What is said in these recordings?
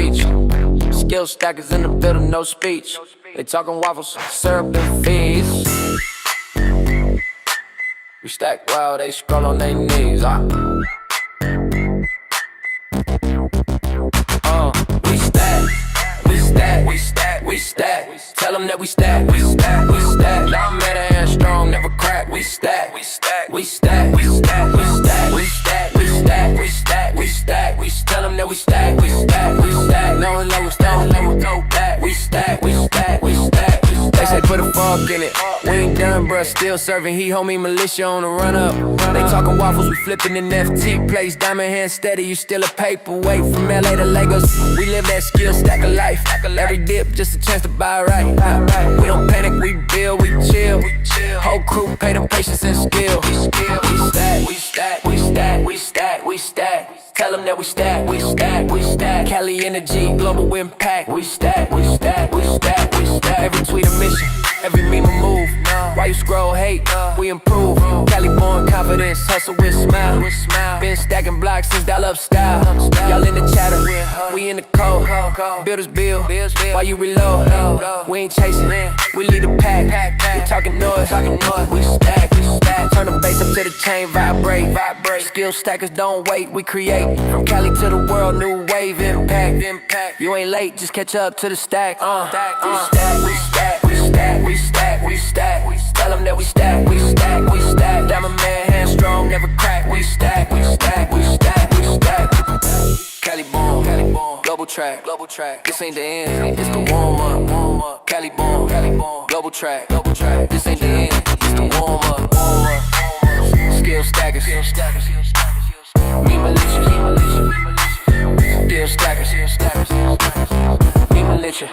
reach. Skill stackers in the building, no speech. They talking waffles, syrup, and fees. We stack while they scroll on their knees. We stack. Tell them that we stack. Now I'm mad and strong, never crack. We stack. Tell them that we stack. No levels, go back. We stack. They say put a fuck in it. We ain't done, bruh, still serving. He homie militia on the run up. They talking waffles, we flipping in FT plays. Diamond hand steady, you still a paperweight. From LA to Lagos, we live that skill stack of life. Every dip, just a chance to buy right. We don't panic, we build, we chill. Whole crew pay them patience and skill. We stack. Tell them that we stack. Cali energy, global impact. We stack. Every tweet a mission, every meme a move. Why you scroll hate? We improve. Cali born confidence, hustle with smile. Been stacking blocks since dial-up style. Y'all in the chatter, we in the code. Builders build, while you reload. We ain't chasing, we lead the pack. We talking noise, we stack. Turn the bass up to the chain, vibrate. Skill stackers don't wait, we create. From Cali to the world, new wave impact. You ain't late, just catch up to the stack. We stack. Tell them that we stack. Diamond man, hand strong, never crack. We stack. Cali born, global track. This ain't the end, it's the warm up. Cali born, global track. This ain't the end, it's the warm up. Skill stackers, me militia. Skill stackers, me militia.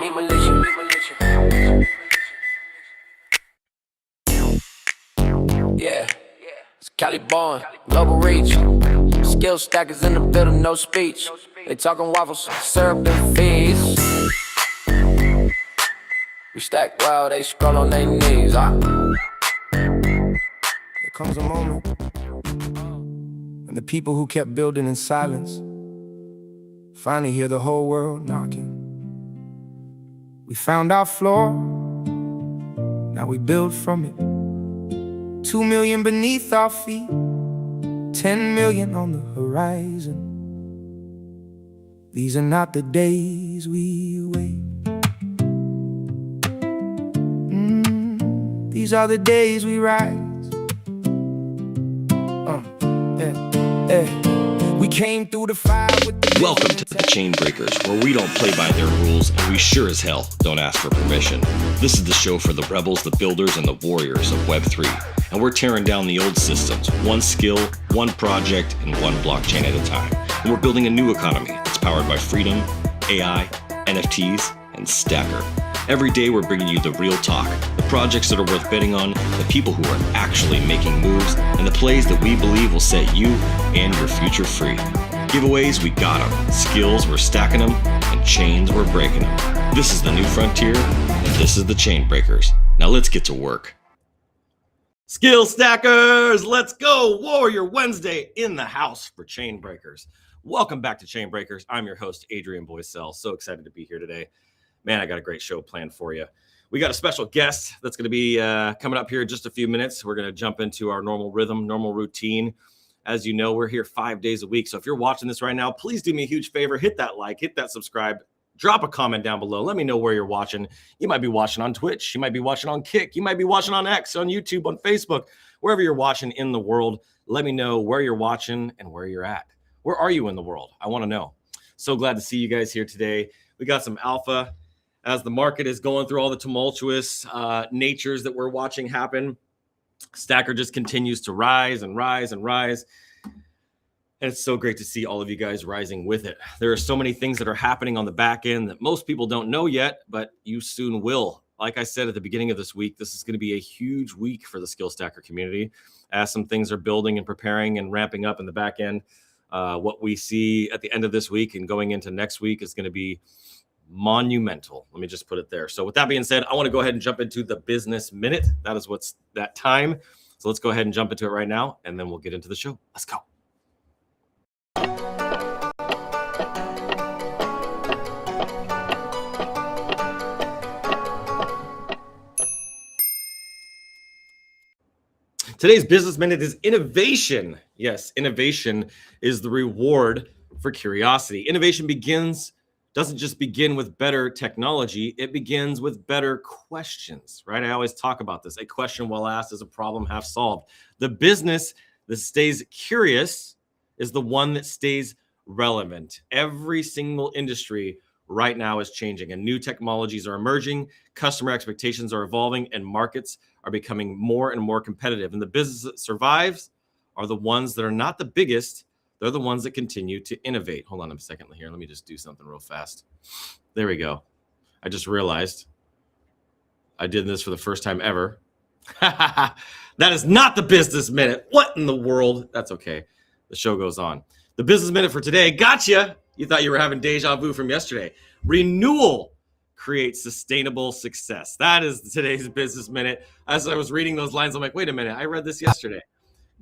Yeah, it's Cali born, global reach. Skill stackers in the building, no speech. They talking waffles, syrup, and fees. We stack while they scroll on their knees. There comes a moment when the people who kept building in silence finally hear the whole world knocking. We found our floor, now we build from it. 2 million beneath our feet, 10 million on the horizon. These are not the days we wait. These are the days we rise. We came through the fire with the Welcome to the Chain Breakers, where we don't play by their rules, and we sure as hell don't ask for permission. This is the show for the rebels, the builders, and the warriors of Web3. And we're tearing down the old systems, one skill, one project, and one blockchain at a time. And we're building a new economy that's powered by freedom, AI, NFTs, and Stacker. Every day we're bringing you the real talk, the projects that are worth betting on, the people who are actually making moves, and the plays that we believe will set you and your future free. Giveaways, we got them. Skills, we're stacking them. And chains, we're breaking them. This is the new frontier, and this is the Chain Breakers. Now let's get to work. Skill stackers, let's go. Warrior Wednesday in the house for Chain Breakers. Welcome back to Chain Breakers. I'm your host, Adrian Boycell. So excited to be here today. Man, I got a great show planned for you. We got a special guest that's going to be coming up here in just a few minutes. We're going to jump into our normal rhythm, normal routine. As you know, we're here 5 days a week. So if you're watching this right now, please do me a huge favor. Hit that like, hit that subscribe, drop a comment down below. Let me know where you're watching. You might be watching on Twitch. You might be watching on Kick. You might be watching on X, on YouTube, on Facebook, wherever you're watching in the world. Let me know where you're watching and where you're at. Where are you in the world? I want to know. So glad to see you guys here today. We got some alpha as the market is going through all the tumultuous natures that we're watching happen. Stacker just continues to rise and rise and rise. And it's so great to see all of you guys rising with it. There are so many things that are happening on the back end that most people don't know yet, but you soon will. Like I said at the beginning of this week, this is going to be a huge week for the Skill Stacker community as some things are building and preparing and ramping up in the back end. What we see at the end of this week and going into next week is going to be monumental. Let me just put it there. So with that being said, I want to go ahead and jump into the business minute. That is what's that time. So let's go ahead and jump into it right now, and then we'll get into the show. Let's go. Today's Business Minute is innovation. Yes, innovation is the reward for curiosity. Innovation doesn't just begin with better technology, it begins with better questions, right? I always talk about this. A question well asked is a problem half solved. The business that stays curious is the one that stays relevant. Every single industry right now is changing and new technologies are emerging, customer expectations are evolving, and markets are becoming more and more competitive. And the business that survives are the ones that are not the biggest. They're the ones that continue to innovate. Hold on a second here. Let me just do something real fast. There we go. I just realized I did this for the first time ever. That is not the Business Minute. What in the world? That's okay. The show goes on. The Business Minute for today. Gotcha. You thought you were having deja vu from yesterday. Renewal creates sustainable success. That is today's Business Minute. As I was reading those lines, I'm like, wait a minute. I read this yesterday.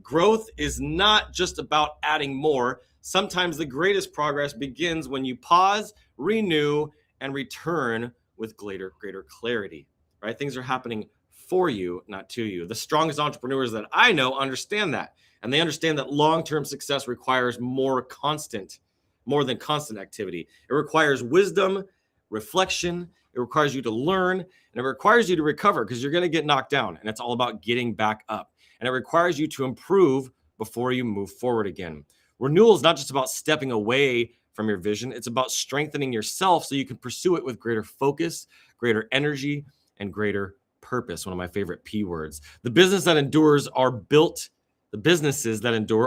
Growth is not just about adding more. Sometimes the greatest progress begins when you pause, renew, and return with greater clarity, right? Things are happening for you, not to you. The strongest entrepreneurs that I know understand that. And they understand that long-term success requires more than constant activity. It requires wisdom, reflection. It requires you to learn, and it requires you to recover because you're going to get knocked down. And it's all about getting back up. And it requires you to improve before you move forward again. Renewal is not just about stepping away from your vision. It's about strengthening yourself so you can pursue it with greater focus, greater energy, and greater purpose. One of my favorite P words. The businesses that endure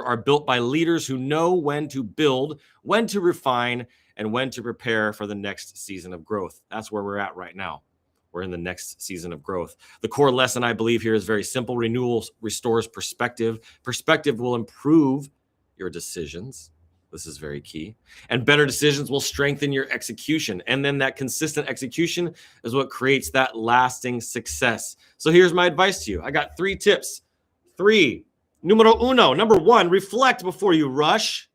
are built by leaders who know when to build, when to refine, and when to prepare for the next season of growth. That's where we're at right now. We're in the next season of growth. The core lesson I believe here is very simple. Renewal restores perspective. Perspective will improve your decisions. This is very key. And better decisions will strengthen your execution. And then that consistent execution is what creates that lasting success. So here's my advice to you. I got 3 tips. 3. Numero uno. Number 1, reflect before you rush.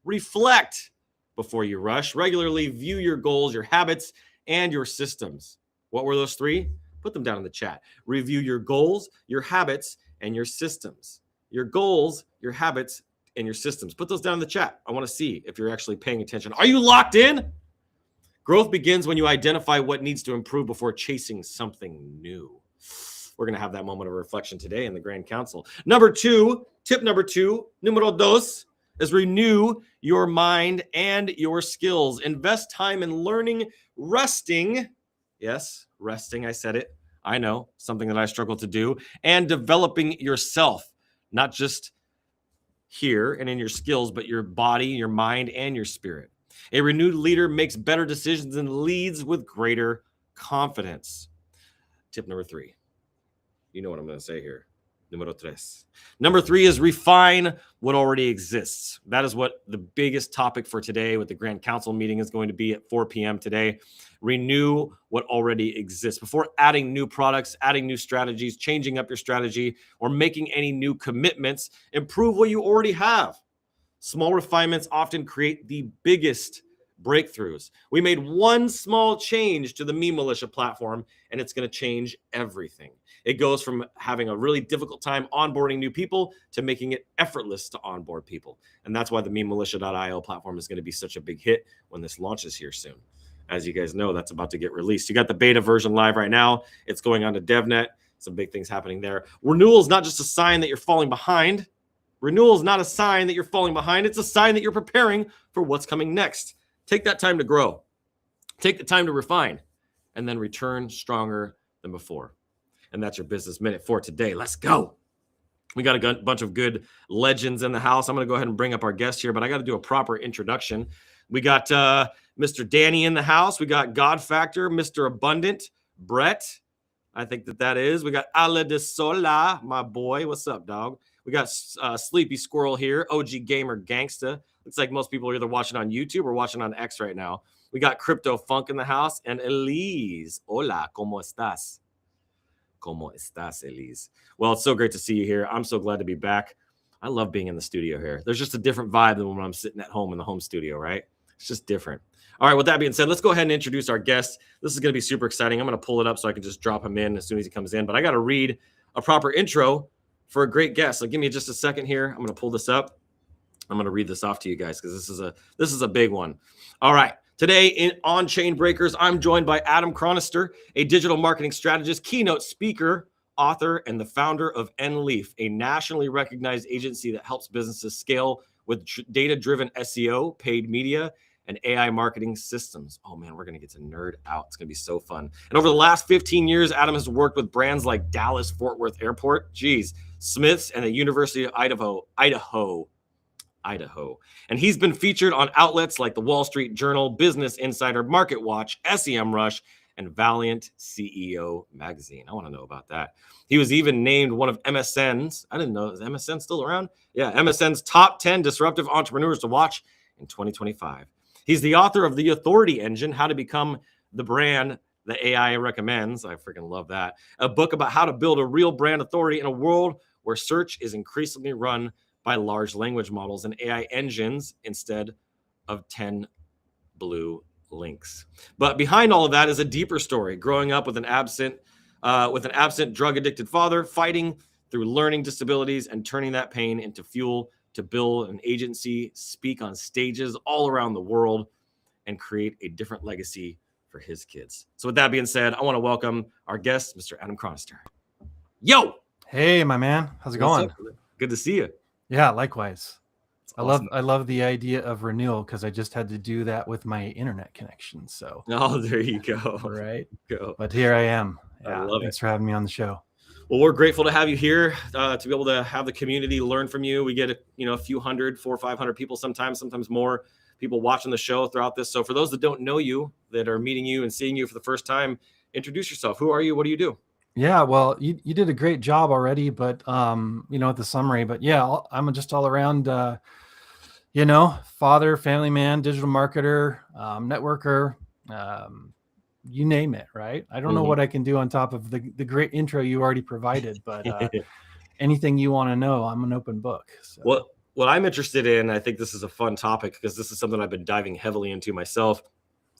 Reflect before you rush. Regularly view your goals, your habits, and your systems. What were those 3? Put them down in the chat. Review your goals, your habits, and your systems. Your goals, your habits, and your systems. Put those down in the chat. I want to see if you're actually paying attention. Are you locked in? Growth begins when you identify what needs to improve before chasing something new. We're going to have that moment of reflection today in the Grand Council. Number 2, tip number 2, numero dos, is renew your mind and your skills. Invest time in learning, resting. Yes, resting, I said it. I know, something that I struggle to do. And developing yourself, not just here and in your skills, but your body, your mind, and your spirit. A renewed leader makes better decisions and leads with greater confidence. Tip number 3. You know what I'm going to say here. Numero 3. Number 3 is refine what already exists. That is what the biggest topic for today with the Grand Council meeting is going to be at 4 p.m. today. Renew what already exists. Before adding new products, adding new strategies, changing up your strategy, or making any new commitments, improve what you already have. Small refinements often create the biggest breakthroughs. We made one small change to the Me Militia platform, and it's going to change everything. It goes from having a really difficult time onboarding new people to making it effortless to onboard people. And that's why the memilitia.io platform is going to be such a big hit when this launches here soon. As you guys know, that's about to get released. You got the beta version live right now. It's going on to DevNet. Some big things happening there. Renewal is not just a sign that you're falling behind. Renewal is not a sign that you're falling behind. It's a sign that you're preparing for what's coming next. Take that time to grow. Take the time to refine, and then return stronger than before. And that's your Business Minute for today. Let's go. We got a bunch of good legends in the house. I'm going to go ahead and bring up our guest here, but I got to do a proper introduction. We got Mr. Danny in the house. We got God Factor, Mr. Abundant, Brett. I think that is. We got Ale de Sola, my boy. What's up, dog? We got Sleepy Squirrel here, OG Gamer Gangsta. Looks like most people are either watching on YouTube or watching on X right now. We got Crypto Funk in the house, and Elise. Hola, ¿cómo estás? ¿Cómo estás, Elise? Well, it's so great to see you here. I'm so glad to be back. I love being in the studio here. There's just a different vibe than when I'm sitting at home in the home studio, right? It's just different. All right, with that being said, let's go ahead and introduce our guest. This is going to be super exciting. I'm going to pull it up so I can just drop him in as soon as he comes in. But I got to read a proper intro for a great guest. So give me just a second here. I'm going to pull this up. I'm going to read this off to you guys because this is a big one. All right. Today in On Chain Breakers, I'm joined by Adam Chronister, a digital marketing strategist, keynote speaker, author, and the founder of NLeaf, a nationally recognized agency that helps businesses scale with data-driven SEO, paid media, and AI marketing systems. Oh man, we're going to get to nerd out. It's going to be so fun. And over the last 15 years, Adam has worked with brands like Dallas Fort Worth Airport, Smith's, and the University of Idaho. And he's been featured on outlets like the Wall Street Journal, Business Insider, Market Watch, SEM Rush, and Valiant CEO magazine. I want to know about that. He was even named one of MSN's, I didn't know, is MSN still around? Yeah, MSN's top 10 disruptive entrepreneurs to watch in 2025. He's the author of The Authority Engine, How to Become the Brand the AI Recommends. I freaking love that. A book about how to build a real brand authority in a world where search is increasingly run by large language models and AI engines instead of 10 blue links. But behind all of that is a deeper story. Growing up with an absent drug-addicted father, fighting through learning disabilities and turning that pain into fuel to build an agency, speak on stages all around the world, and create a different legacy for his kids. So with that being said, I want to welcome our guest, Mr. Adam Chronister. Yo! Hey, my man. How's it going? Good to see you. Yeah, likewise. Awesome. I love the idea of renewal because I just had to do that with my internet connection. So there you go. Right. Go. But here I am. I love Thanks for having me on the show. Well, we're grateful to have you here, to be able to have the community learn from you. We get a few hundred, 400 or 500 people sometimes more people watching the show throughout this. So for those that don't know you, that are meeting you and seeing you for the first time, introduce yourself. Who are you? What do you do? Yeah, well, you did a great job already, but with the summary. But yeah, I'm just all around, father, family man, digital marketer, networker, you name it, right? I don't know what I can do on top of the great intro you already provided, but anything you want to know, I'm an open book. So. What I'm interested in, I think this is a fun topic because this is something I've been diving heavily into myself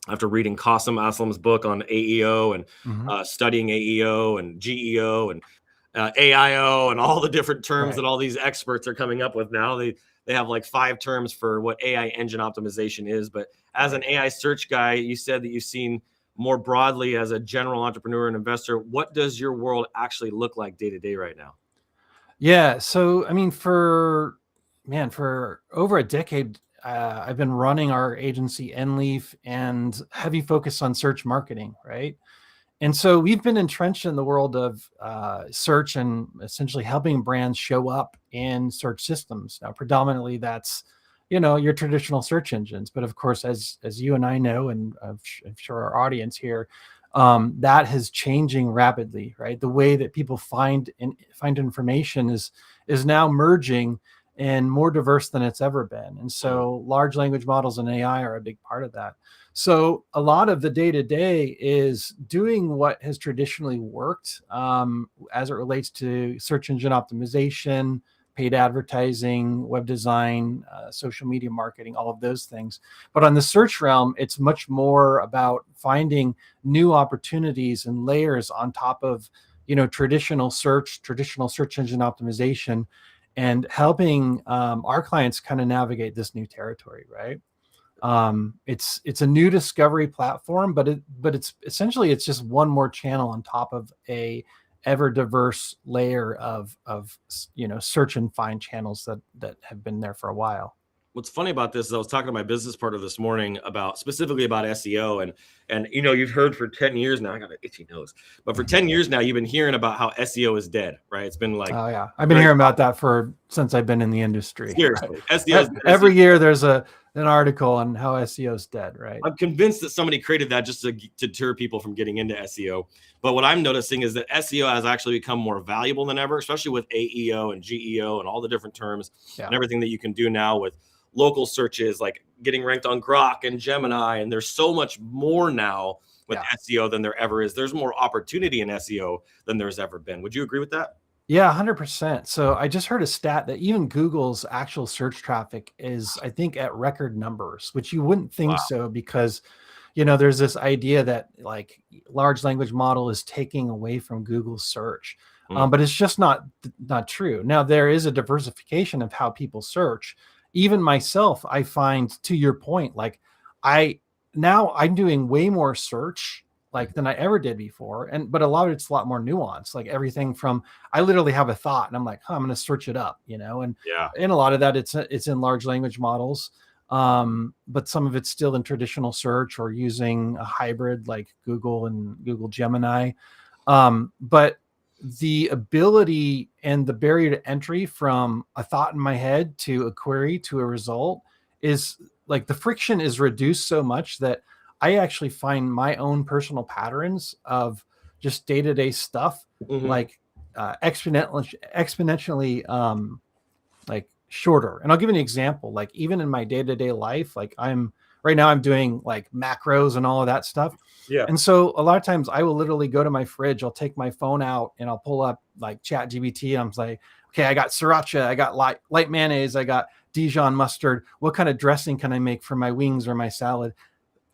after reading Qasim Aslam's book on AEO and studying AEO and GEO and AIO and all the different terms that all these experts are coming up with now. They have like 5 terms for what AI engine optimization is. But as an AI search guy, you said that you've seen more broadly as a general entrepreneur and investor. What does your world actually look like day to day right now? Yeah. So, I mean, for over a decade, I've been running our agency NLeaf and heavy focus on search marketing, right? And so we've been entrenched in the world of search and essentially helping brands show up in search systems. Now, predominantly that's, your traditional search engines. But of course, as you and I know, and I'm sure our audience here, that is changing rapidly, right? The way that people find information is now merging and more diverse than it's ever been. And so large language models and AI are a big part of that. So a lot of the day-to-day is doing what has traditionally worked as it relates to search engine optimization, paid advertising, web design, social media marketing, all of those things. But on the search realm, it's much more about finding new opportunities and layers on top of, traditional search engine optimization, and helping our clients kind of navigate this new territory, right? It's a new discovery platform, but it's essentially it's just one more channel on top of a ever diverse layer of search and find channels that have been there for a while. What's funny about this is I was talking to my business partner this morning specifically about SEO and you've heard for 10 years now, I got an itchy nose, but for 10 years now, you've been hearing about how SEO is dead, right? It's been like, oh yeah, I've been hearing about that since I've been in the industry. Seriously, right? SEO every year there's an article on how SEO is dead, right? I'm convinced that somebody created that just to deter people from getting into SEO. But what I'm noticing is that SEO has actually become more valuable than ever, especially with AEO and GEO and all the different terms and everything that you can do now with local searches, like getting ranked on Grok and Gemini. And there's so much more now with SEO than there ever is. There's more opportunity in SEO than there's ever been. Would you agree with that? Yeah, 100%. So I just heard a stat that even Google's actual search traffic is, I think, at record numbers, which you wouldn't think so because, there's this idea that like large language model is taking away from Google search. But it's just not true. Now, there is a diversification of how people search. Even myself, I find, to your point, like I'm doing way more search like than I ever did before. But a lot of it's a lot more nuanced, like everything from, I literally have a thought and I'm like, I'm going to search it up, and Yeah. a lot of that it's in large language models. But some of it's still in traditional search or using a hybrid like Google and Google Gemini. But the ability and the barrier to entry from a thought in my head to a query to a result is like, the friction is reduced so much that I actually find my own personal patterns of just day-to-day stuff like exponentially like shorter. And I'll give you an example. Like, even in my day-to-day life, like right now I'm doing like macros and all of that stuff. Yeah. And so a lot of times I will literally go to my fridge, I'll take my phone out and I'll pull up like Chat GBT. And I'm like, okay, I got sriracha, I got light mayonnaise, I got Dijon mustard. What kind of dressing can I make for my wings or my salad?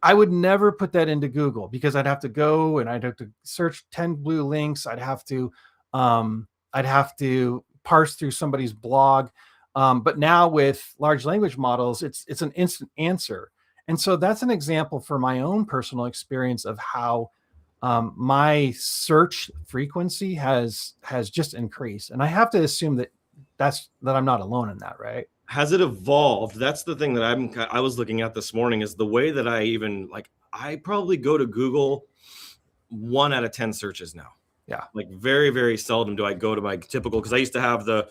I would never put that into Google because I'd have to go and I'd have to search 10 blue links. I'd have to parse through somebody's blog. But now with large language models, it's an instant answer. And so that's an example for my own personal experience of how my search frequency has just increased. And I have to assume that I'm not alone in that, right? Has it evolved? That's the thing that I was looking at this morning, is the way that I probably go to Google 1 out of 10 searches now. Yeah. Like, very, very seldom do I go to my typical, because I used to have the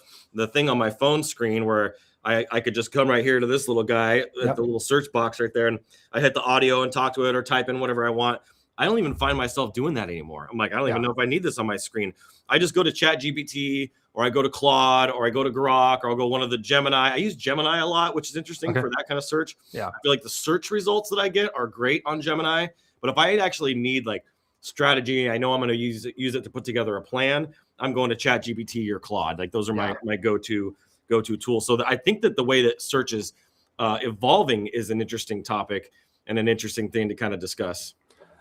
thing on my phone screen where I could just come right here to this little guy, the little search box right there, and I hit the audio and talk to it or type in whatever I want. I don't even find myself doing that anymore. I'm like, I don't even know if I need this on my screen. I just go to Chat GPT, or I go to Claude, or I go to Grok, or I'll go one of the Gemini. I use Gemini a lot, which is interesting for that kind of search. Yeah. I feel like the search results that I get are great on Gemini, but if I actually need like strategy, I know I'm going to use it to put together a plan, I'm going to Chat GPT or Claude. Like, those are my go-to tools. So I think that the way that search is evolving is an interesting topic and an interesting thing to kind of discuss.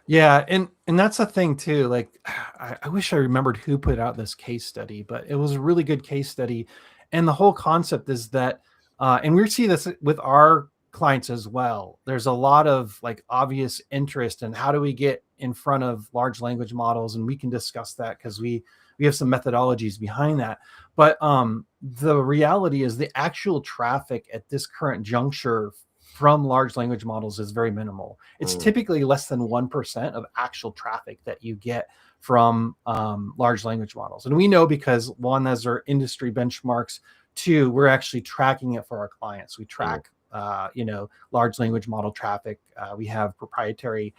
Yeah, and that's the thing too. Like, I wish I remembered who put out this case study, but it was a really good case study. And the whole concept is that, and we see this with our clients as well. There's a lot of like obvious interest in how do we get in front of large language models, and we can discuss that because we have some methodologies behind that. But the reality is the actual traffic at this current juncture from large language models is very minimal. It's typically less than 1% of actual traffic that you get from large language models. And we know because, one, as our industry benchmarks, two, we're actually tracking it for our clients. We track, large language model traffic. We have proprietary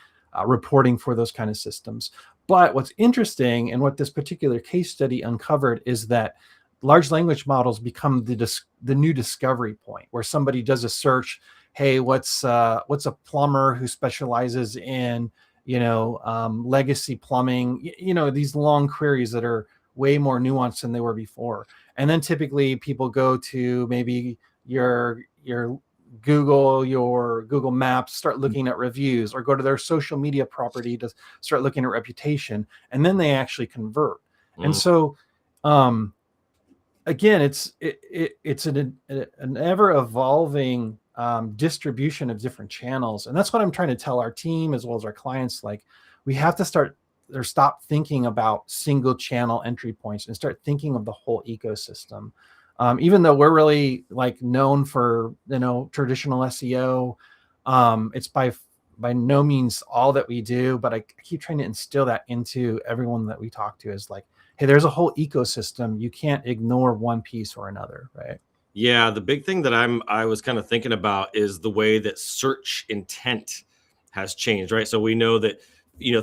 reporting for those kind of systems. But what's interesting, and what this particular case study uncovered, is that large language models become the new discovery point, where somebody does a search. Hey, what's a plumber who specializes in, legacy plumbing? These long queries that are way more nuanced than they were before. And then typically people go to maybe your Google Maps, start looking at reviews, or go to their social media property to start looking at reputation, and then they actually convert. And so, again, it's an ever evolving distribution of different channels. And that's what I'm trying to tell our team as well as our clients. Like, we have to stop thinking about single channel entry points and start thinking of the whole ecosystem. Even though we're really like known for, traditional SEO, it's by no means all that we do, but I keep trying to instill that into everyone that we talk to, is like, hey, there's a whole ecosystem. You can't ignore one piece or another, right? Yeah, the big thing that I was kind of thinking about is the way that search intent has changed, right? So we know that,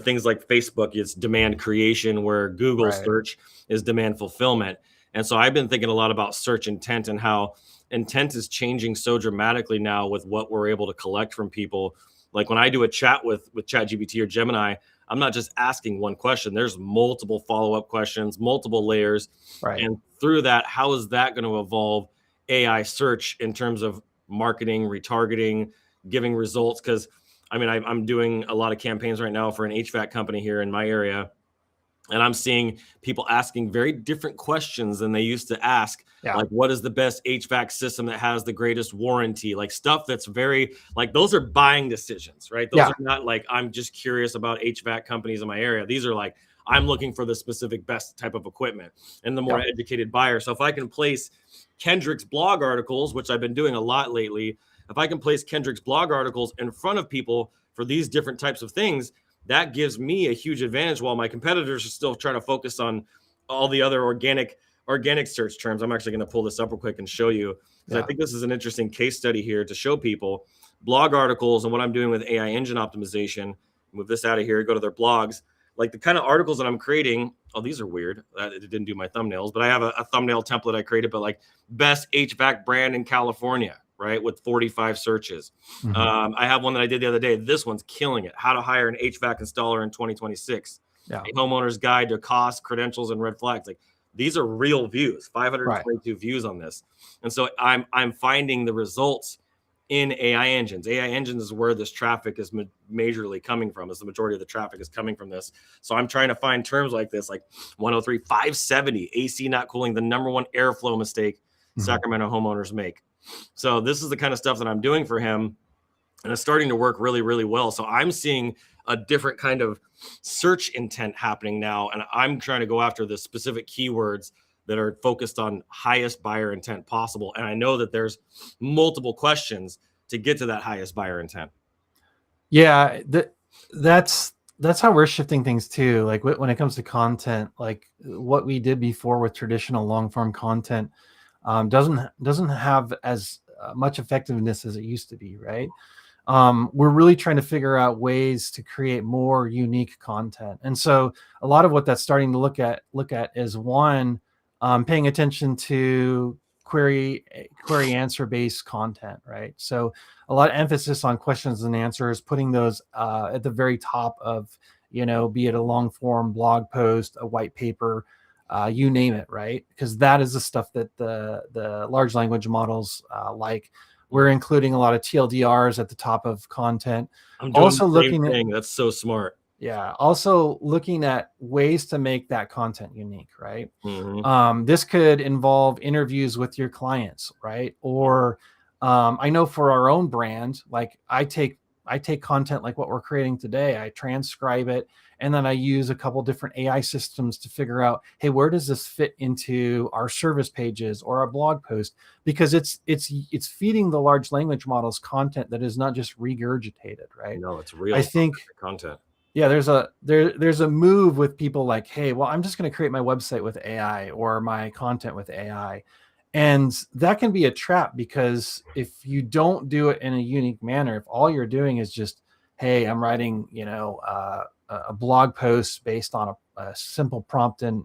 things like Facebook, it's demand creation, where Google search is demand fulfillment. And so I've been thinking a lot about search intent and how intent is changing so dramatically now with what we're able to collect from people. Like, when I do a chat with ChatGPT or Gemini, I'm not just asking one question. There's multiple follow-up questions, multiple layers. Right. And through that, how is that going to evolve AI search in terms of marketing, retargeting, giving results? Because I'm doing a lot of campaigns right now for an HVAC company here in my area. And I'm seeing people asking very different questions than they used to ask. Yeah. Like, what is the best HVAC system that has the greatest warranty? Like stuff that's very like those are buying decisions, right? Those Yeah. are not like I'm just curious about HVAC companies in my area. These are like I'm looking for the specific best type of equipment and the more educated buyer. So if I can place Kendrick's blog articles, which I've been doing a lot lately, if I can place Kendrick's blog articles in front of people for these different types of things, that gives me a huge advantage while my competitors are still trying to focus on all the other organic search terms. I'm actually going to pull this up real quick and show you because I think this is an interesting case study here to show people blog articles and what I'm doing with AI engine optimization. Move this out of here, go to their blogs. Like the kind of articles that I'm creating. Oh, these are weird. It didn't do my thumbnails, but I have a thumbnail template I created, but like best HVAC brand in California, right? With 45 searches. Mm-hmm. I have one that I did the other day. This one's killing it. How to hire an HVAC installer in 2026. Yeah. A homeowner's guide to cost, credentials, and red flags. Like these are real views, 522 views on this. And so I'm finding the results in AI engines. AI engines is where this traffic is majorly coming from, as the majority of the traffic is coming from this. So I'm trying to find terms like this, like 103, 570, AC not cooling, the number one airflow mistake Sacramento homeowners make. So this is the kind of stuff that I'm doing for him, and it's starting to work really, really well. So I'm seeing a different kind of search intent happening now, and I'm trying to go after the specific keywords that are focused on highest buyer intent possible. And I know that there's multiple questions to get to that highest buyer intent. Yeah, that's how we're shifting things too. Like when it comes to content, like what we did before with traditional long form content doesn't have as much effectiveness as it used to be, right? We're really trying to figure out ways to create more unique content, and so a lot of what that's starting to look at is one, paying attention to query answer based content, right? So a lot of emphasis on questions and answers, putting those at the very top of, be it a long form blog post, a white paper, you name it, right? Because that is the stuff that the large language models like. We're including a lot of TLDRs at the top of content. I'm doing Also the same looking thing. That's so smart. Yeah. Also looking at ways to make that content unique, right? This could involve interviews with your clients, right? Or I know for our own brand, like I take content like what we're creating today, I transcribe it, and then I use a couple different AI systems to figure out, hey, where does this fit into our service pages or our blog post? Because it's feeding the large language models content that is not just regurgitated, right? No, it's real. I think content. Yeah, there's a move with people like, hey, well, I'm just going to create my website with AI or my content with AI. And that can be a trap, because if you don't do it in a unique manner, if all you're doing is just, hey, I'm writing, a blog post based on a simple prompt in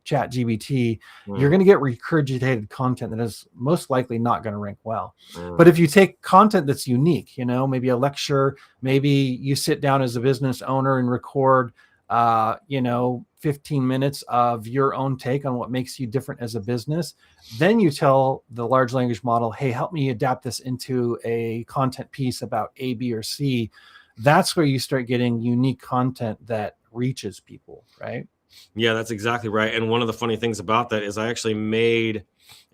chat GBT, you're going to get regurgitated content that is most likely not going to rank well. But if you take content that's unique, maybe a lecture, maybe you sit down as a business owner and record 15 minutes of your own take on what makes you different as a business. Then you tell the large language model, hey, help me adapt this into a content piece about A, B, or C. That's where you start getting unique content that reaches people, right? Yeah, that's exactly right. And one of the funny things about that is I actually made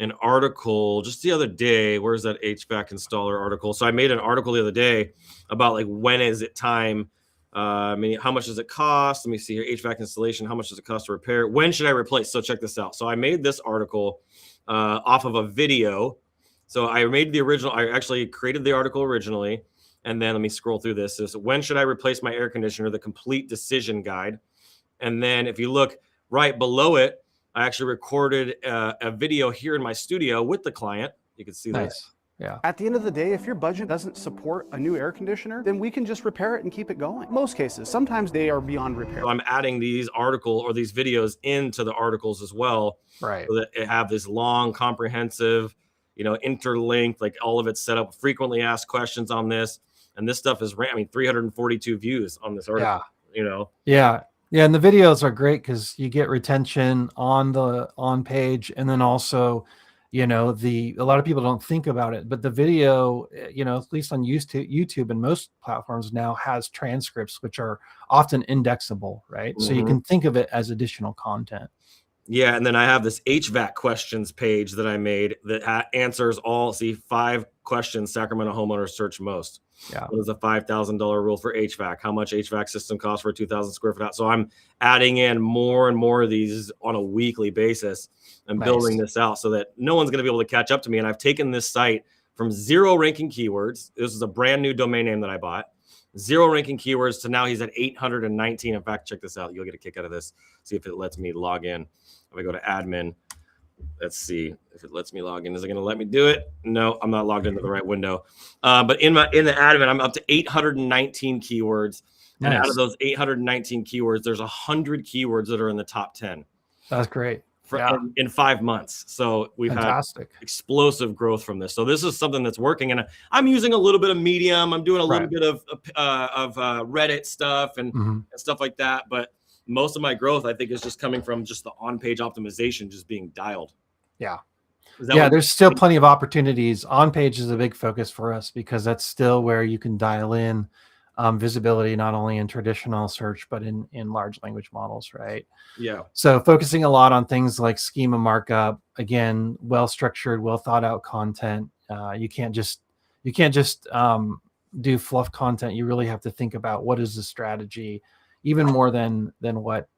an article just the other day. Where's that HVAC installer article? So I made an article the other day about like, when is it time? How much does it cost? Let me see here. HVAC installation. How much does it cost to repair? When should I replace? So check this out. So I made this article off of a video. So I made the original. I actually created the article originally. And then let me scroll through this. So when should I replace my air conditioner? The complete decision guide. And then if you look right below it, I actually recorded a video here in my studio with the client. You can see that. Yeah. At the end of the day, if your budget doesn't support a new air conditioner, then we can just repair it and keep it going. Most cases, sometimes they are beyond repair. So I'm adding these these videos into the articles as well. Right. So that it have this long, comprehensive, interlinked, like all of it set up, frequently asked questions on this. And this stuff is, 342 views on this article, Yeah. Yeah. And the videos are great because you get retention on page. And then also a lot of people don't think about it, but the video, at least on YouTube and most platforms now, has transcripts, which are often indexable, right? So you can think of it as additional content. Yeah, and then I have this HVAC questions page that I made that answers all, 5 questions Sacramento homeowners search most. Yeah. What is the $5,000 rule for HVAC? How much HVAC system costs for a 2,000 square foot house? So I'm adding in more and more of these on a weekly basis and building this out so that no one's going to be able to catch up to me. And I've taken this site from 0 ranking keywords. This is a brand new domain name that I bought. 0 ranking keywords to now he's at 819. In fact, check this out. You'll get a kick out of this. See if it lets me log in. If I go to admin, let's see if it lets me log in. Is it going to let me do it? No, I'm not logged into the right window. But in the admin, I'm up to 819 keywords. Nice. And out of those 819 keywords, there's 100 keywords that are in the top 10. That's great. In 5 months. So we've had explosive growth from this. So this is something that's working. And I'm using a little bit of Medium. I'm doing a little bit of Reddit stuff and stuff like that. But most of my growth, I think, is just coming from just the on-page optimization just being dialed. Yeah. There's still plenty of opportunities. On-page is a big focus for us because that's still where you can dial in visibility, not only in traditional search, but in large language models, right? Yeah. So focusing a lot on things like schema markup, again, well-structured, well-thought-out content. You can't just do fluff content. You really have to think about what is the strategy, even more than what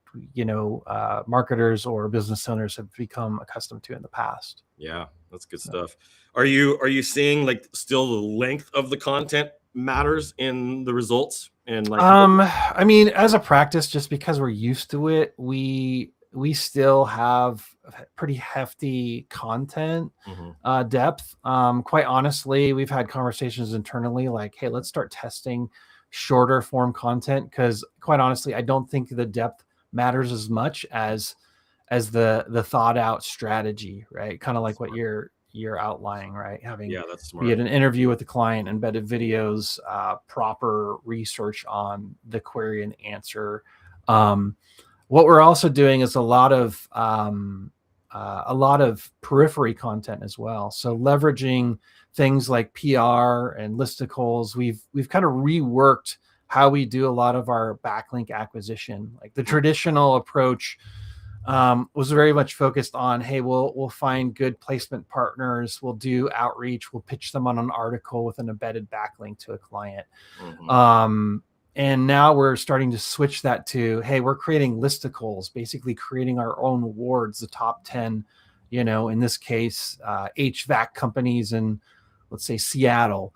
marketers or business owners have become accustomed to in the past. Yeah, that's good stuff. Are you seeing like still the length of the content matters in the results? And like I mean, as a practice, just because we're used to it, we still have pretty hefty content depth. Quite honestly, we've had conversations internally like, hey, let's start testing shorter form content, because quite honestly, I don't think the depth matters as much as the thought out strategy, right? Kind of like what you're outlining, right? Having that's smart. Be it an interview with the client, embedded videos, proper research on the query and answer. What we're also doing is a lot of periphery content as well. So leveraging things like PR and listicles. We've kind of reworked how we do a lot of our backlink acquisition. Like the traditional approach was very much focused on, hey, we'll find good placement partners, we'll do outreach, we'll pitch them on an article with an embedded backlink to a client. And now we're starting to switch that to, hey, we're creating listicles, basically creating our own awards, the top 10, in this case, HVAC companies in, let's say, Seattle.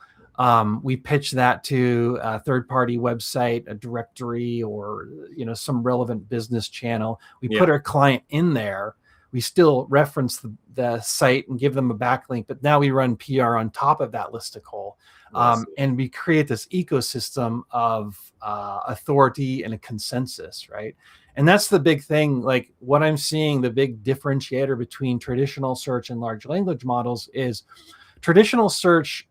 We pitch that to a third-party website, a directory, or some relevant business channel. We put our client in there. We still reference the site and give them a backlink, but now we run PR on top of that listicle. And we create this ecosystem of authority and a consensus, right? And that's the big thing. Like what I'm seeing, the big differentiator between traditional search and large language models is traditional search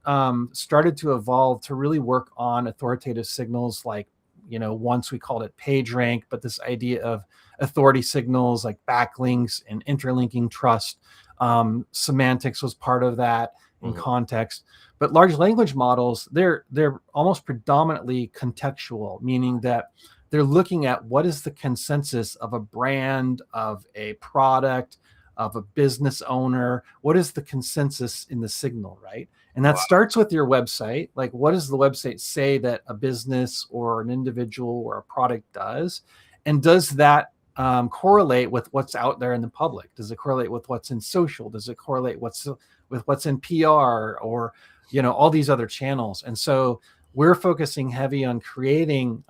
started to evolve to really work on authoritative signals like, once we called it PageRank, but this idea of authority signals like backlinks and interlinking trust. Semantics was part of that in context. But large language models, they're almost predominantly contextual, meaning that they're looking at what is the consensus of a brand, of a product, of a business owner. What is the consensus in the signal, right? And that starts with your website. Like, what does the website say that a business or an individual or a product does? And does that correlate with what's out there in the public? Does it correlate with what's in social? Does it correlate with what's in PR or, all these other channels? And so we're focusing heavy on creating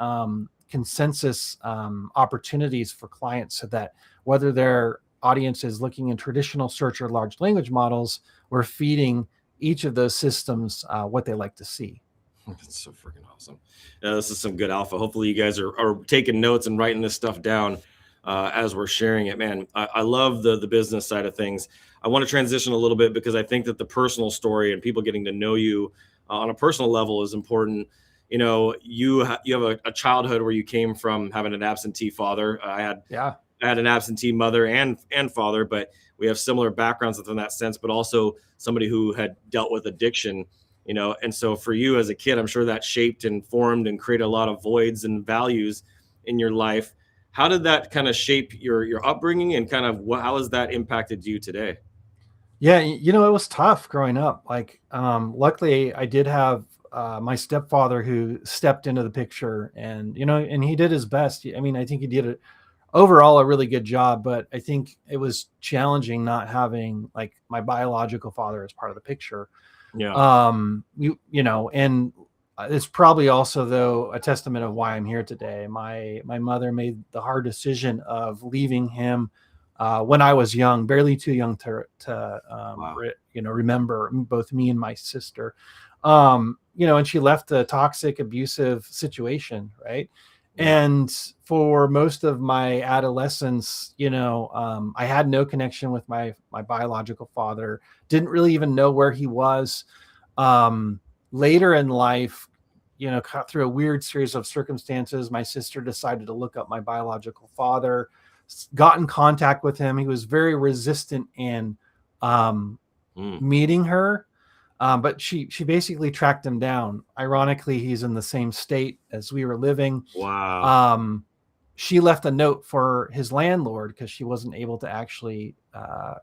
consensus opportunities for clients so that whether their audience is looking in traditional search or large language models, we're feeding each of those systems what they like to see. That's so freaking awesome. This is some good alpha. Hopefully you guys are taking notes and writing this stuff down as we're sharing it. Man, I love the business side of things. I want to transition a little bit because I think that the personal story and people getting to know you on a personal level is important. You have a childhood where you came from having an absentee father. I had I had an absentee mother and father, but we have similar backgrounds in that sense, but also somebody who had dealt with addiction, you know. And so for you as a kid, I'm sure that shaped and formed and created a lot of voids and values in your life. How did that kind of shape your upbringing, and kind of how has that impacted you today? Yeah, you know, it was tough growing up. Like, luckily, I did have my stepfather who stepped into the picture, and you know, and he did his best. I mean, I think he did it overall a really good job, but I think it was challenging not having like my biological father as part of the picture. Yeah. You know, and it's probably also though a testament of why I'm here today. My mother made the hard decision of leaving him when I was young, barely too young Wow. you know, remember both me and my sister. You know, and she left a toxic, abusive situation, right? Yeah. And for most of my adolescence, you know, I had no connection with my biological father. Didn't really even know where he was. Um, Later in life, you know, through a weird series of circumstances, my sister decided to look up my biological father, got in contact with him. He was very resistant in um, Mm. meeting her, but she basically tracked him down. Ironically, he's in the same state as we were living. Wow. um, she left a note for his landlord because she wasn't able to actually,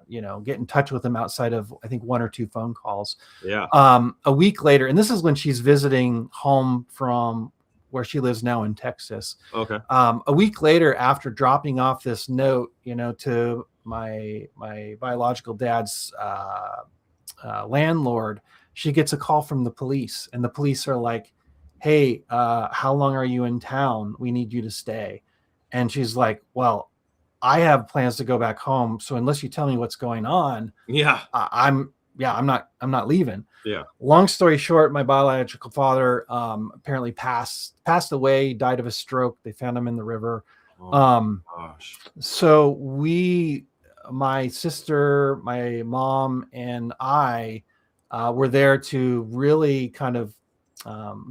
you know, get in touch with him outside of, I think, one or two phone calls. Yeah. A week later, and this is when she's visiting home from where she lives now in Texas. Okay. A week later, after dropping off this note, you know, to my biological dad's landlord, she gets a call from the police, and the police are like, "Hey, how long are you in town? We need you to stay." And she's like, "Well, I have plans to go back home, so unless you tell me what's going on, Yeah. I'm not leaving." Yeah. Long story short, my biological father apparently passed away, died of a stroke. They found him in the river. Oh Um, gosh. so my sister, my mom, and I were there to really kind of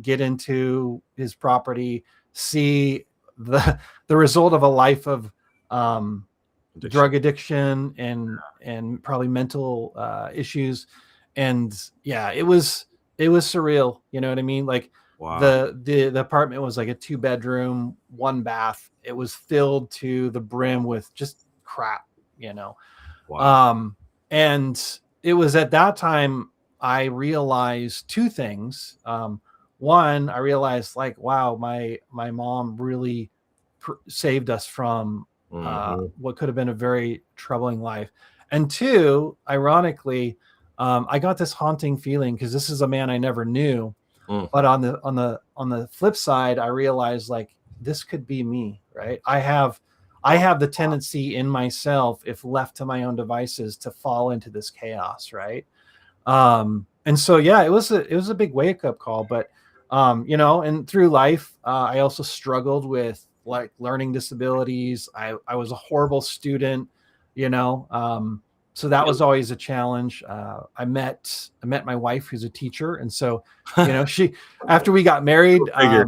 get into his property, see the result of a life of um, Addiction. drug addiction and probably mental issues. And yeah, it was surreal. You know what I mean? Like Wow. the apartment was like a 2-bedroom, 1 bath. It was filled to the brim with just crap, you know. Wow. And it was at that time I realized two things. One, I realized like, wow, my mom really saved us from Mhm. what could have been a very troubling life. And two, ironically, I got this haunting feeling because this is a man I never knew. Mm. But on the flip side, I realized like this could be me, right? I have the tendency in myself, if left to my own devices, to fall into this chaos, right? And so yeah, it was a big wake up call. But you know, and through life, I also struggled with like learning disabilities. I was a horrible student, you know. So that was always a challenge. I met my wife, who's a teacher, and so you know, she after we got married, Figure.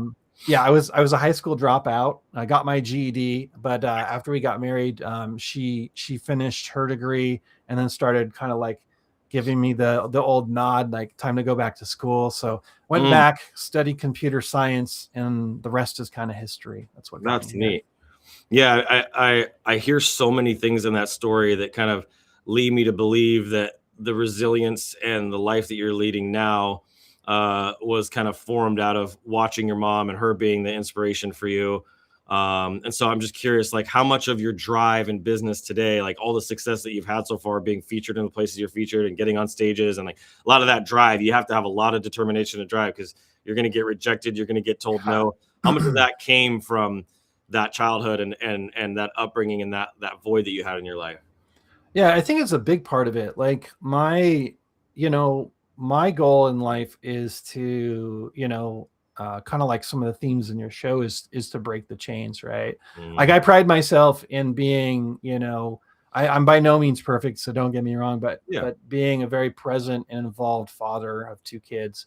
yeah, I was a high school dropout. I got my GED, but after we got married, she finished her degree and then started kind of like giving me the old nod, like time to go back to school. So went Mm. back, studied computer science, and the rest is kind of history. That's what got me That's here. neat. Yeah, I hear so many things in that story that kind of lead me to believe that the resilience and the life that you're leading now was kind of formed out of watching your mom and her being the inspiration for you. And so I'm just curious, like how much of your drive in business today, like all the success that you've had so far, being featured in the places you're featured and getting on stages, and like a lot of that drive, you have to have a lot of determination to drive because you're going to get rejected, you're going to get told no. How much of that came from that childhood and that upbringing and that void that you had in your life? Yeah, I think it's a big part of it. Like you know, my goal in life is to, you know, kind of like some of the themes in your show is to break the chains, right? Like Mhm. I pride myself in being, you know, I'm by no means perfect, so don't get me wrong, Yeah. but being a very present and involved father of 2 kids.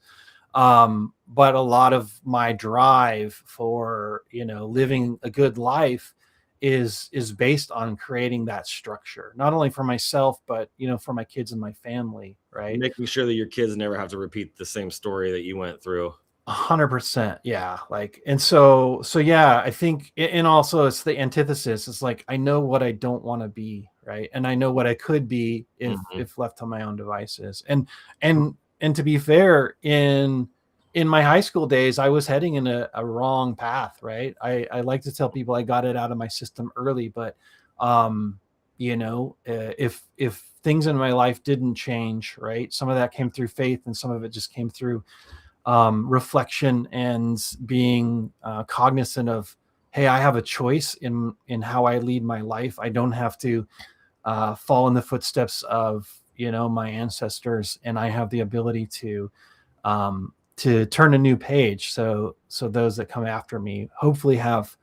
But a lot of my drive for, you know, living a good life is based on creating that structure, not only for myself, but for my kids and my family, right? Making sure that your kids never have to repeat the same story that you went through. 100%. Yeah. Like, and so yeah, I think, and also it's the antithesis. It's like, I know what I don't want to be. Right. And I know what I could be if left to my own devices. And to be fair, in my high school days, I was heading in a wrong path. Right. I like to tell people I got it out of my system early, but, if things in my life didn't change, right, some of that came through faith and some of it just came through reflection and being cognizant of, hey, I have a choice in how I lead my life. I don't have to fall in the footsteps of my ancestors, and I have the ability to turn a new page. So those that come after me hopefully have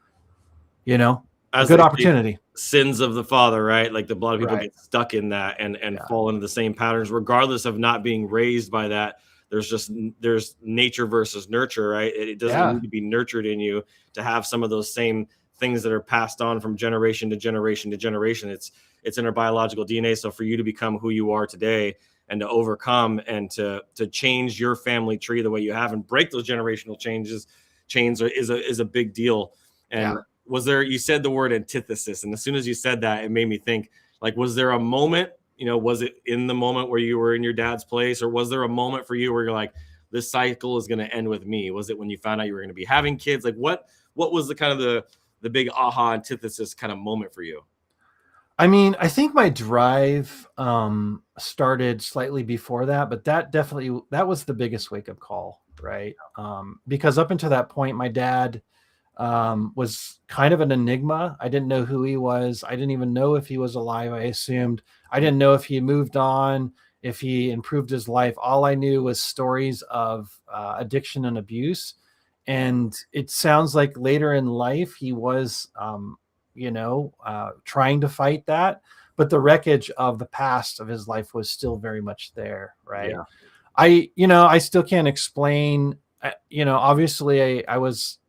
a As good they say, opportunity. sins of the father, right? Like a lot of people Right. get stuck in that and fall into the same patterns, regardless of not being raised by that. There's nature versus nurture, right? It doesn't need to be nurtured in you to have some of those same things that are passed on from generation to generation to generation. It's in our biological DNA. So for you to become who you are today and to overcome and to change your family tree the way you have and break those generational chains is a big deal. And was there, you said the word antithesis, and as soon as you said that, it made me think, like, was there a moment, was it in the moment where you were in your dad's place, or was there a moment for you where you're like, this cycle is going to end with me? Was it when you found out you were going to be having kids? Like what was the kind of the big aha antithesis kind of moment for you? I mean, I think my drive started slightly before that, but that was the biggest wake up call, right? Because up until that point, my dad was kind of an enigma. I didn't know who he was. I didn't even know if he was alive. I assumed. I didn't know if he moved on, if he improved his life. All I knew was stories of addiction and abuse. And it sounds like later in life, he was, trying to fight that. But the wreckage of the past of his life was still very much there. Right. Yeah. I still can't explain, obviously I was,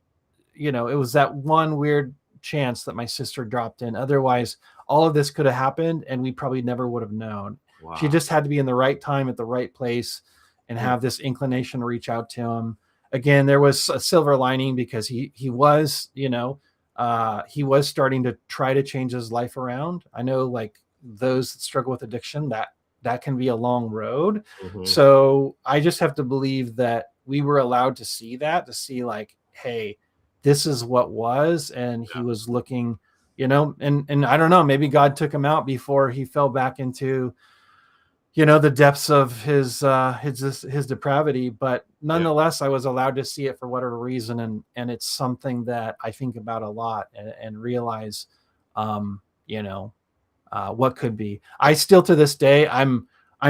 it was that one weird chance that my sister dropped in. Otherwise, all of this could have happened and we probably never would have known. Wow. She just had to be in the right time at the right place and have this inclination to reach out to him. Again, there was a silver lining because he was, he was starting to try to change his life around. I know, like, those that struggle with addiction, that can be a long road. So I just have to believe that we were allowed to see like, hey, this is what was, and he was looking, and I don't know, maybe God took him out before he fell back into, the depths of his depravity. But nonetheless, I was allowed to see it for whatever reason, and it's something that I think about a lot and realize, what could be. I still, to this day, I'm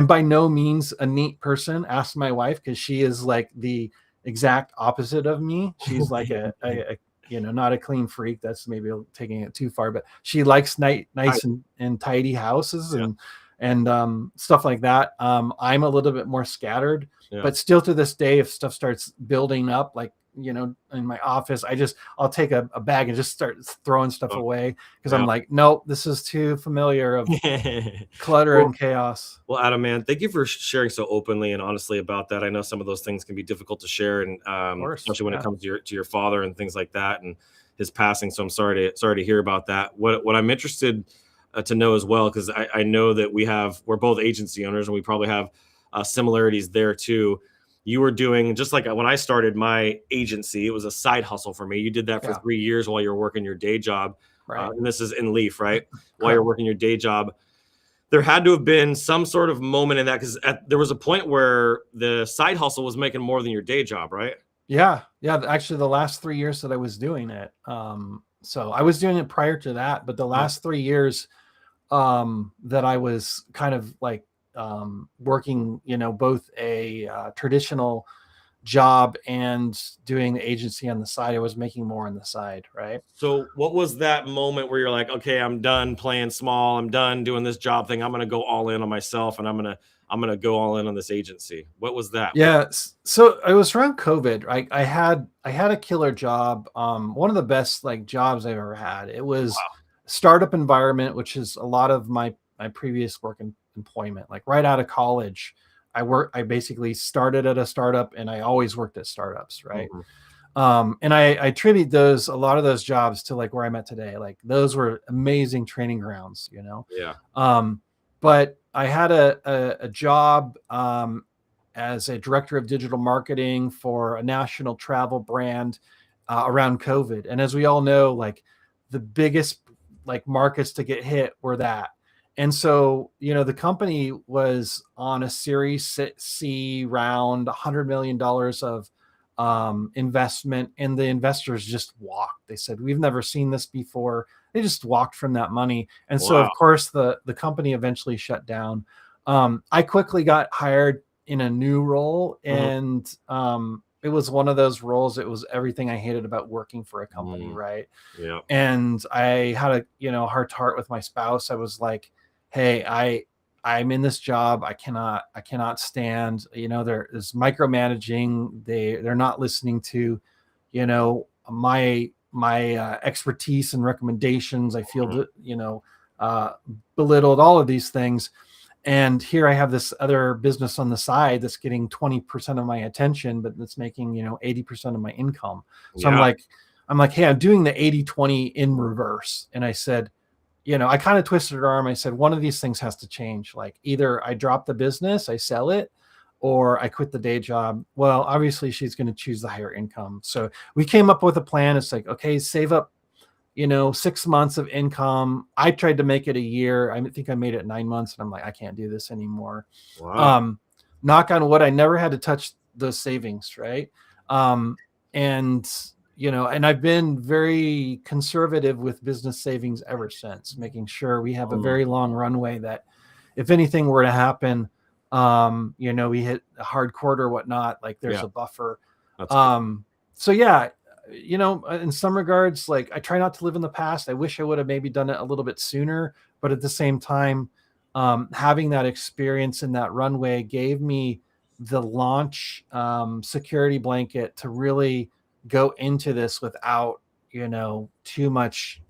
by no means a neat person. Ask my wife, because she is like the exact opposite of me. She's like a not a clean freak. That's maybe taking it too far, but she likes nice and tidy houses and stuff like that. I'm a little bit more scattered, but still to this day, if stuff starts building up, like, in my office, I'll take a bag and just start throwing stuff away because I'm like, nope, this is too familiar of clutter and chaos. Well, Adam, man, thank you for sharing so openly and honestly about that. I know some of those things can be difficult to share, and especially when it comes to your father and things like that and his passing. So I'm sorry to hear about that. What I'm interested to know as well, because I know that we're both agency owners and we probably have similarities there too. You were doing, just like when I started my agency, it was a side hustle for me. You did that for 3 years while you were working your day job. Right. And this is in Leaf, right? While you're working your day job. There had to have been some sort of moment in that, because there was a point where the side hustle was making more than your day job, right? Yeah. Actually, the last 3 years that I was doing it. So I was doing it prior to that, but the last 3 years that I was kind of like working, both a traditional job and doing the agency on the side, I was making more on the side, right? So what was that moment where you're like, okay, I'm done playing small, I'm done doing this job thing, I'm going to go all in on myself, and I'm going to go all in on this agency? What was that? Yeah, so it was around COVID. I had a killer job, one of the best like jobs I've ever had. It was startup environment, which is a lot of my previous work and employment. Like right out of college, I basically started at a startup, and I always worked at startups, right? And I attribute a lot of those jobs to like where I'm at today. Like those were amazing training grounds, you know? Yeah. But I had a job as a director of digital marketing for a national travel brand around COVID. And as we all know, like the biggest like markets to get hit were that. And so, you know, the company was on a Series C round, $100 million of investment, and the investors just walked. They said, we've never seen this before. They just walked from that money. And so, of course, the company eventually shut down. I quickly got hired in a new role, and it was one of those roles. It was everything I hated about working for a company, right? Yeah. And I had a heart to heart with my spouse. I was like, hey, I'm in this job. I cannot stand, there is micromanaging. They're not listening to, my expertise and recommendations. I feel, belittled, all of these things. And here I have this other business on the side that's getting 20% of my attention, but that's making, 80% of my income. So I'm like, hey, I'm doing the 80-20 in reverse. And I said, I kind of twisted her arm. I said, one of these things has to change. Like either I drop the business, I sell it, or I quit the day job. Well, obviously she's going to choose the higher income. So we came up with a plan. It's like, okay, save up, 6 months of income. I tried to make it a year. I think I made it 9 months, and I'm like, I can't do this anymore. Wow. Knock on wood, I never had to touch those savings. Right. And I've been very conservative with business savings ever since, making sure we have a very long runway that if anything were to happen, we hit a hard quarter or whatnot, like there's a buffer. So yeah, in some regards, like I try not to live in the past. I wish I would have maybe done it a little bit sooner, but at the same time, having that experience in that runway gave me the launch security blanket to really go into this without, too much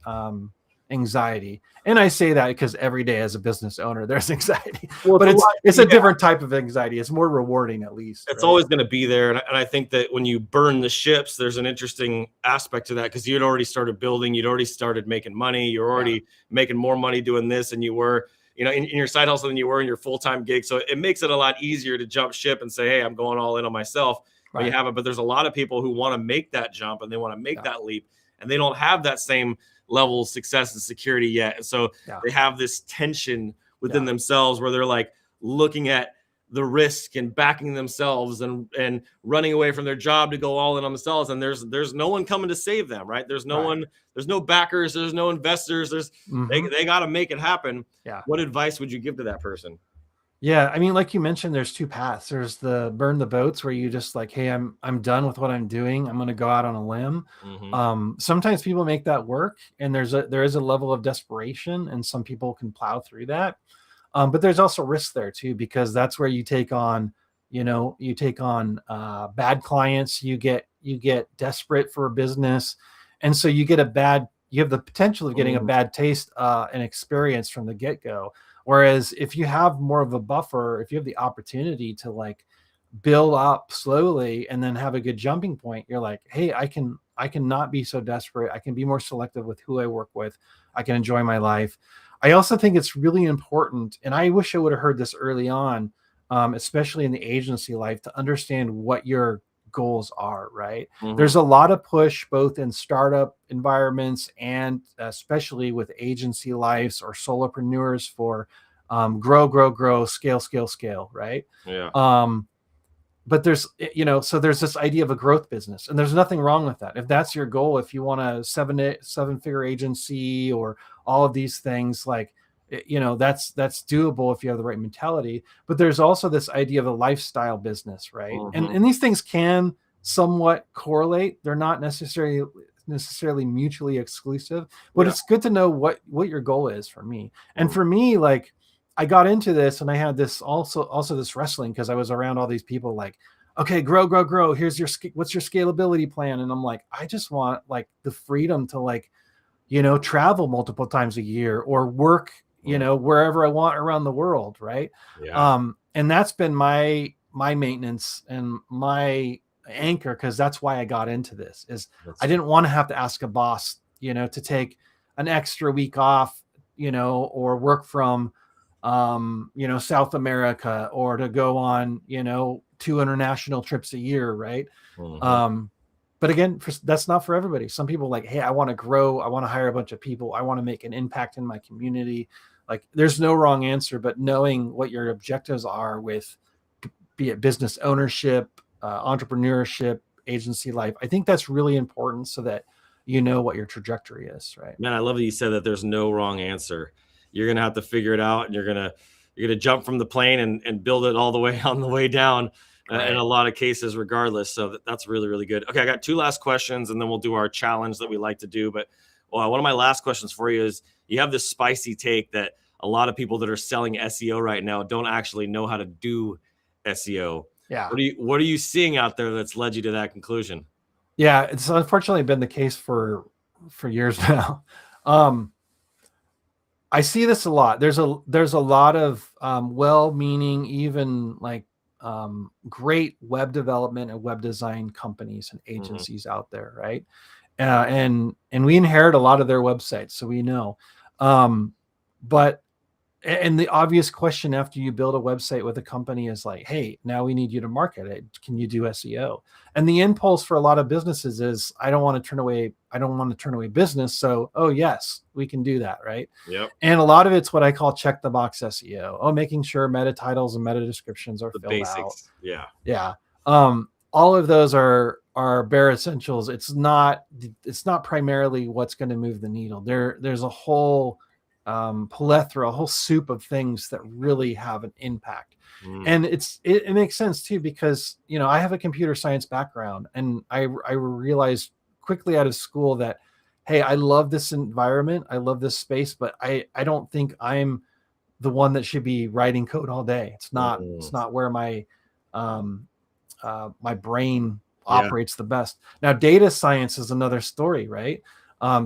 anxiety. And I say that because every day as a business owner, there's anxiety, but it's a different type of anxiety. It's more rewarding, at least. It's always going to be there. And I think that when you burn the ships, there's an interesting aspect to that, because you'd already started building, you'd already started making money. You're already making more money doing this than you were, in your side hustle than you were in your full-time gig. So it makes it a lot easier to jump ship and say, hey, I'm going all in on myself. When you have it, but there's a lot of people who want to make that jump and they want to make that leap, and they don't have that same level of success and security yet. And so they have this tension within themselves where they're like looking at the risk and backing themselves and running away from their job to go all in on themselves. And there's no one coming to save them, right? There's no one, there's no backers, there's no investors. They got to make it happen. Yeah. What advice would you give to that person? Yeah, I mean, like you mentioned, there's two paths. There's the burn the boats, where you just like, hey, I'm done with what I'm doing. I'm going to go out on a limb. Sometimes people make that work, and there is a level of desperation, and some people can plow through that. But there's also risk there too, because that's where you take on bad clients. You get desperate for a business, and so you have the potential of getting a bad taste and experience from the get-go. Whereas if you have more of a buffer, if you have the opportunity to like build up slowly and then have a good jumping point, you're like, hey, I can not be so desperate. I can be more selective with who I work with. I can enjoy my life. I also think it's really important, and I wish I would have heard this early on, especially in the agency life, to understand what your goals are, right? There's a lot of push both in startup environments and especially with agency lives or solopreneurs for grow, scale, right? But there's this idea of a growth business, and there's nothing wrong with that. If that's your goal, if you want a seven-figure agency or all of these things, like, that's doable if you have the right mentality. But there's also this idea of a lifestyle business, right? And these things can somewhat correlate. They're not necessarily mutually exclusive, but it's good to know what your goal is. For me, and for me, like, I got into this, and I had this also this wrestling, because I was around all these people like, okay, grow. Here's what's your scalability plan? And I'm like, I just want like the freedom to like, travel multiple times a year or work, wherever I want around the world. Right. Yeah. And that's been my maintenance and my anchor. Cause that's why I got into this is I didn't want to have to ask a boss, to take an extra week off, or work from, South America, or to go on, 2 international trips a year. Right. Mhm. But again, that's not for everybody. Some people like, hey, I want to grow. I want to hire a bunch of people. I want to make an impact in my community. Like, there's no wrong answer, but knowing what your objectives are with, be it business ownership, entrepreneurship, agency life, I think that's really important so that you know what your trajectory is, right? Man, I love that you said that there's no wrong answer. You're gonna have to figure it out, and you're gonna jump from the plane and build it all the way on the way down. In a lot of cases, regardless. So that's really, really good. Okay, I got 2 last questions, and then we'll do our challenge that we like to do. But one of my last questions for you is: you have this spicy take that a lot of people that are selling SEO right now don't actually know how to do SEO. Yeah. What are you seeing out there that's led you to that conclusion? Yeah, it's unfortunately been the case for years now. Um, I see this a lot. There's a lot of well-meaning, even like great web development and web design companies and agencies out there, right? And we inherit a lot of their websites, so we know. But and the obvious question after you build a website with a company is like, hey, now we need you to market it. Can you do SEO? And the impulse for a lot of businesses is, I don't want to turn away business. So, oh yes, we can do that. Right. Yep. And a lot of it's what I call check the box SEO. Oh, making sure meta titles and meta descriptions are The filled basics. out. Yeah. Yeah. All of those are bare essentials. It's not primarily what's going to move the needle. There's a whole plethora, a whole soup of things that really have an impact. And it makes sense too, because I have a computer science background, and I realized quickly out of school that, hey, I love this environment, I love this space, but I don't think I'm the one that should be writing code all day. It's not where my my brain operates the best. Now, data science is another story, right?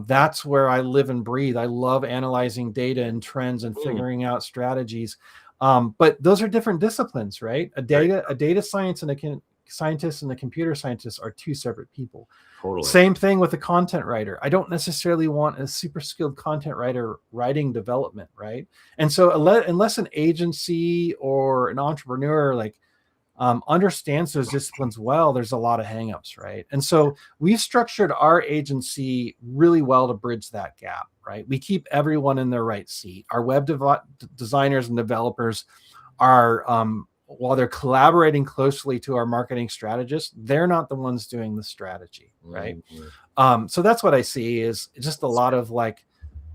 That's where I live and breathe. I love analyzing data and trends and figuring out strategies. But those are different disciplines, right? A data science and a scientist and a computer scientist are 2 separate people. Totally. Same thing with a content writer. I don't necessarily want a super skilled content writer writing development, right? And so unless an agency or an entrepreneur understands those disciplines well, there's a lot of hangups, right? And so we structured our agency really well to bridge that gap, right? We keep everyone in their right seat. Our web designers and developers are, while they're collaborating closely to our marketing strategists, they're not the ones doing the strategy, right? So that's what I see is just a lot of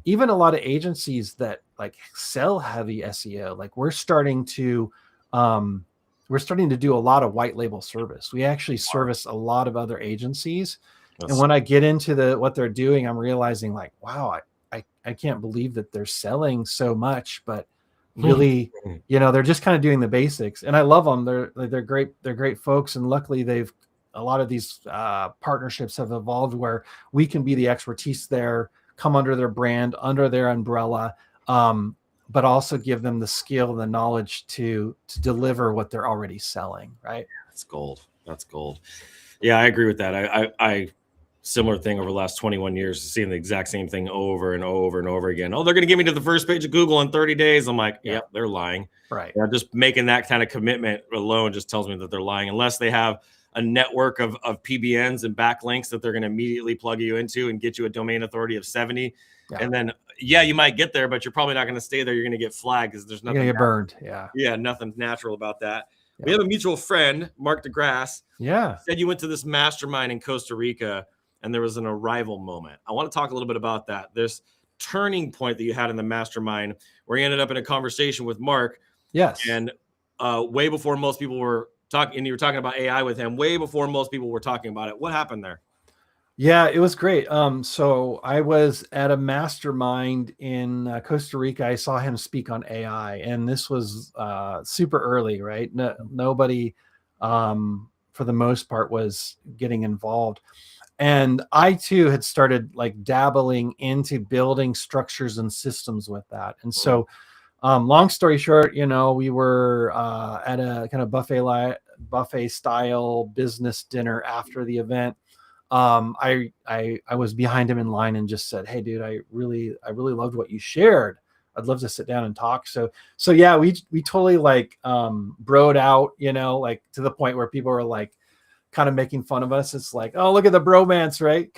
even a lot of agencies that sell heavy SEO. We're starting to do a lot of white label service. We actually service a lot of other agencies. And when I get into what they're doing, I'm realizing wow, I can't believe that they're selling so much, but really, they're just kind of doing the basics. And I love them. They're great. They're great folks. And luckily a lot of these partnerships have evolved where we can be the expertise there, come under their brand, under their umbrella, but also give them the skill and the knowledge to deliver what they're already selling. Right. That's gold. That's gold. Yeah, I agree with that. I similar thing over the last 21 years, seeing the exact same thing over and over and over again. Oh, they're going to get me to the first page of Google in 30 days. I'm like, yep, they're lying. Right. Just making that kind of commitment alone just tells me that they're lying, unless they have a network of PBNs and backlinks that they're going to immediately plug you into and get you a domain authority of 70. Yeah. And then, you might get there, but you're probably not going to stay there. You're going to get flagged because there's nothing. You're going to get burned. Yeah. Nothing natural about that. Yeah. We have a mutual friend, Mark DeGrasse. Yeah. Said you went to this mastermind in Costa Rica and there was an arrival moment. I want to talk a little bit about that. This turning point that you had in the mastermind where you ended up in a conversation with Mark. Yes. And way before most people were talking, and you were talking about AI with him, way before most people were talking about it. What happened there? Yeah, it was great. So I was at a mastermind in Costa Rica. I saw him speak on AI, and this was super early, right? Nobody, for the most part, was getting involved. And I too had started like dabbling into building structures and systems with that. And so, long story short, we were at a kind of buffet style business dinner after the event. I was behind him in line and just said, "Hey, dude, I really loved what you shared. I'd love to sit down and talk." So yeah, we totally like broed out, like to the point where people were like kind of making fun of us. It's like, oh, look at the bromance, right?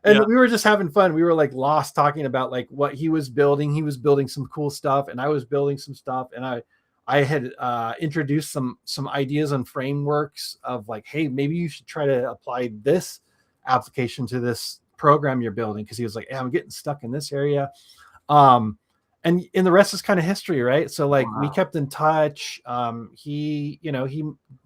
And we were just having fun. We were like lost talking about like what he was building. He was building some cool stuff, and I was building some stuff. And I had introduced some ideas and frameworks of like, hey, maybe you should try to apply this application to this program you're building, because he was like, hey, I'm getting stuck in this area. And the rest is kind of history, right? So like we kept in touch. He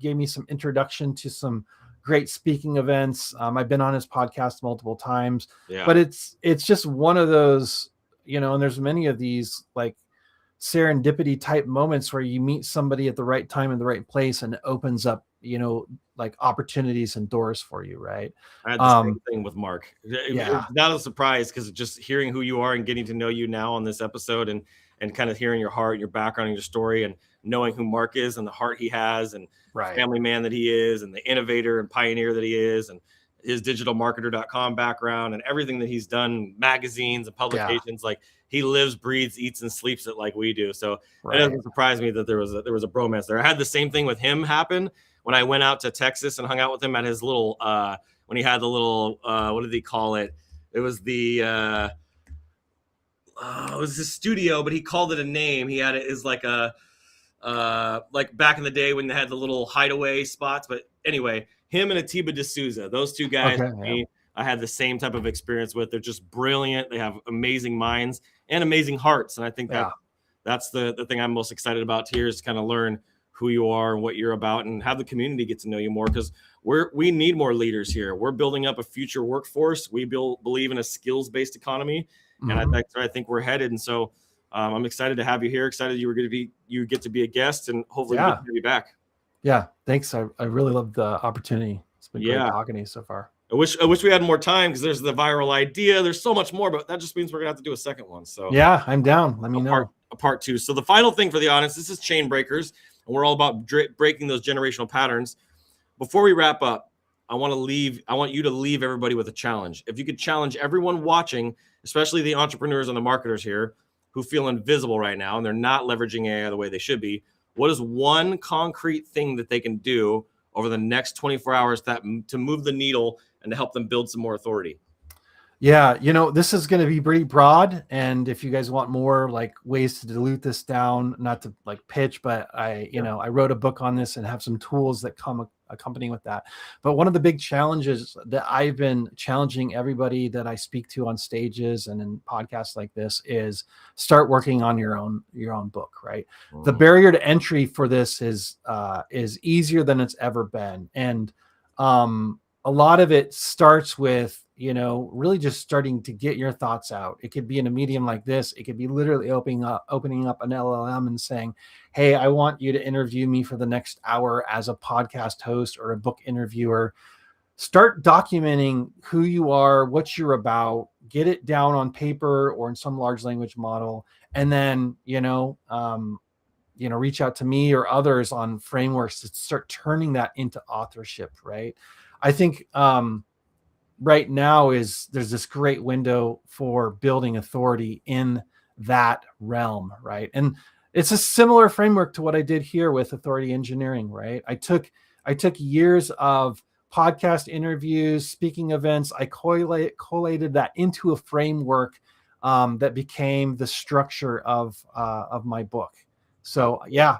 gave me some introduction to some great speaking events. I've been on his podcast multiple times, but it's just one of those, and there's many of these like serendipity type moments where you meet somebody at the right time in the right place, and it opens up, like opportunities and doors for you, right? I had the same thing with Mark. It's not a surprise, because just hearing who you are and getting to know you now on this episode, and kind of hearing your heart, your background, and your story, and knowing who Mark is and the heart he has, and family man that he is, and the innovator and pioneer that he is, and his digitalmarketer.com background, and everything that he's done, magazines and publications, like he lives, breathes, eats, and sleeps it like we do. So it doesn't surprise me that there was a bromance there. I had the same thing with him happen when I went out to Texas and hung out with him at his little when he had the little what did he call it? It was the it was his studio, but he called it a name. He had it as like a like back in the day when they had the little hideaway spots. But anyway, him and Atiba D'Souza, those two guys, I had the same type of experience with. They're just brilliant. They have amazing minds and amazing hearts. And I think that's the thing I'm most excited about here, is kind of learn who you are and what you're about, and have the community get to know you more, because we need more leaders here. We're building up a future workforce. We believe in a skills-based economy, and I think we're headed. And so I'm excited to have you here. Excited you get to be a guest, and hopefully we get to be back. Yeah, thanks. I really love the opportunity. It's been great talking to you so far. I wish we had more time, because there's the viral idea. There's so much more, but that just means we're gonna have to do a second one. So yeah, I'm down. Let me know. A part two. So the final thing for the audience, this is Chain Breakers, and we're all about breaking those generational patterns. Before we wrap up, I want you to leave everybody with a challenge. If you could challenge everyone watching, especially the entrepreneurs and the marketers here who feel invisible right now and they're not leveraging AI the way they should be, what is one concrete thing that they can do over the next 24 hours to move the needle and to help them build some more authority? Yeah, this is going to be pretty broad. And if you guys want more like ways to dilute this down, not to like pitch, but I wrote a book on this and have some tools that come accompanying with that. But one of the big challenges that I've been challenging everybody that I speak to on stages and in podcasts like this is start working on your own book, right? The barrier to entry for this is easier than it's ever been. And a lot of it starts with, really just starting to get your thoughts out. It could be in a medium like this. It could be literally opening up an LLM and saying, hey, I want you to interview me for the next hour as a podcast host or a book interviewer. Start documenting who you are, what you're about, get it down on paper or in some large language model. And then, reach out to me or others on frameworks to start turning that into authorship, right? I think right now there's this great window for building authority in that realm, right? And it's a similar framework to what I did here with authority engineering, right? I took years of podcast interviews, speaking events. I collated that into a framework that became the structure of my book. So yeah,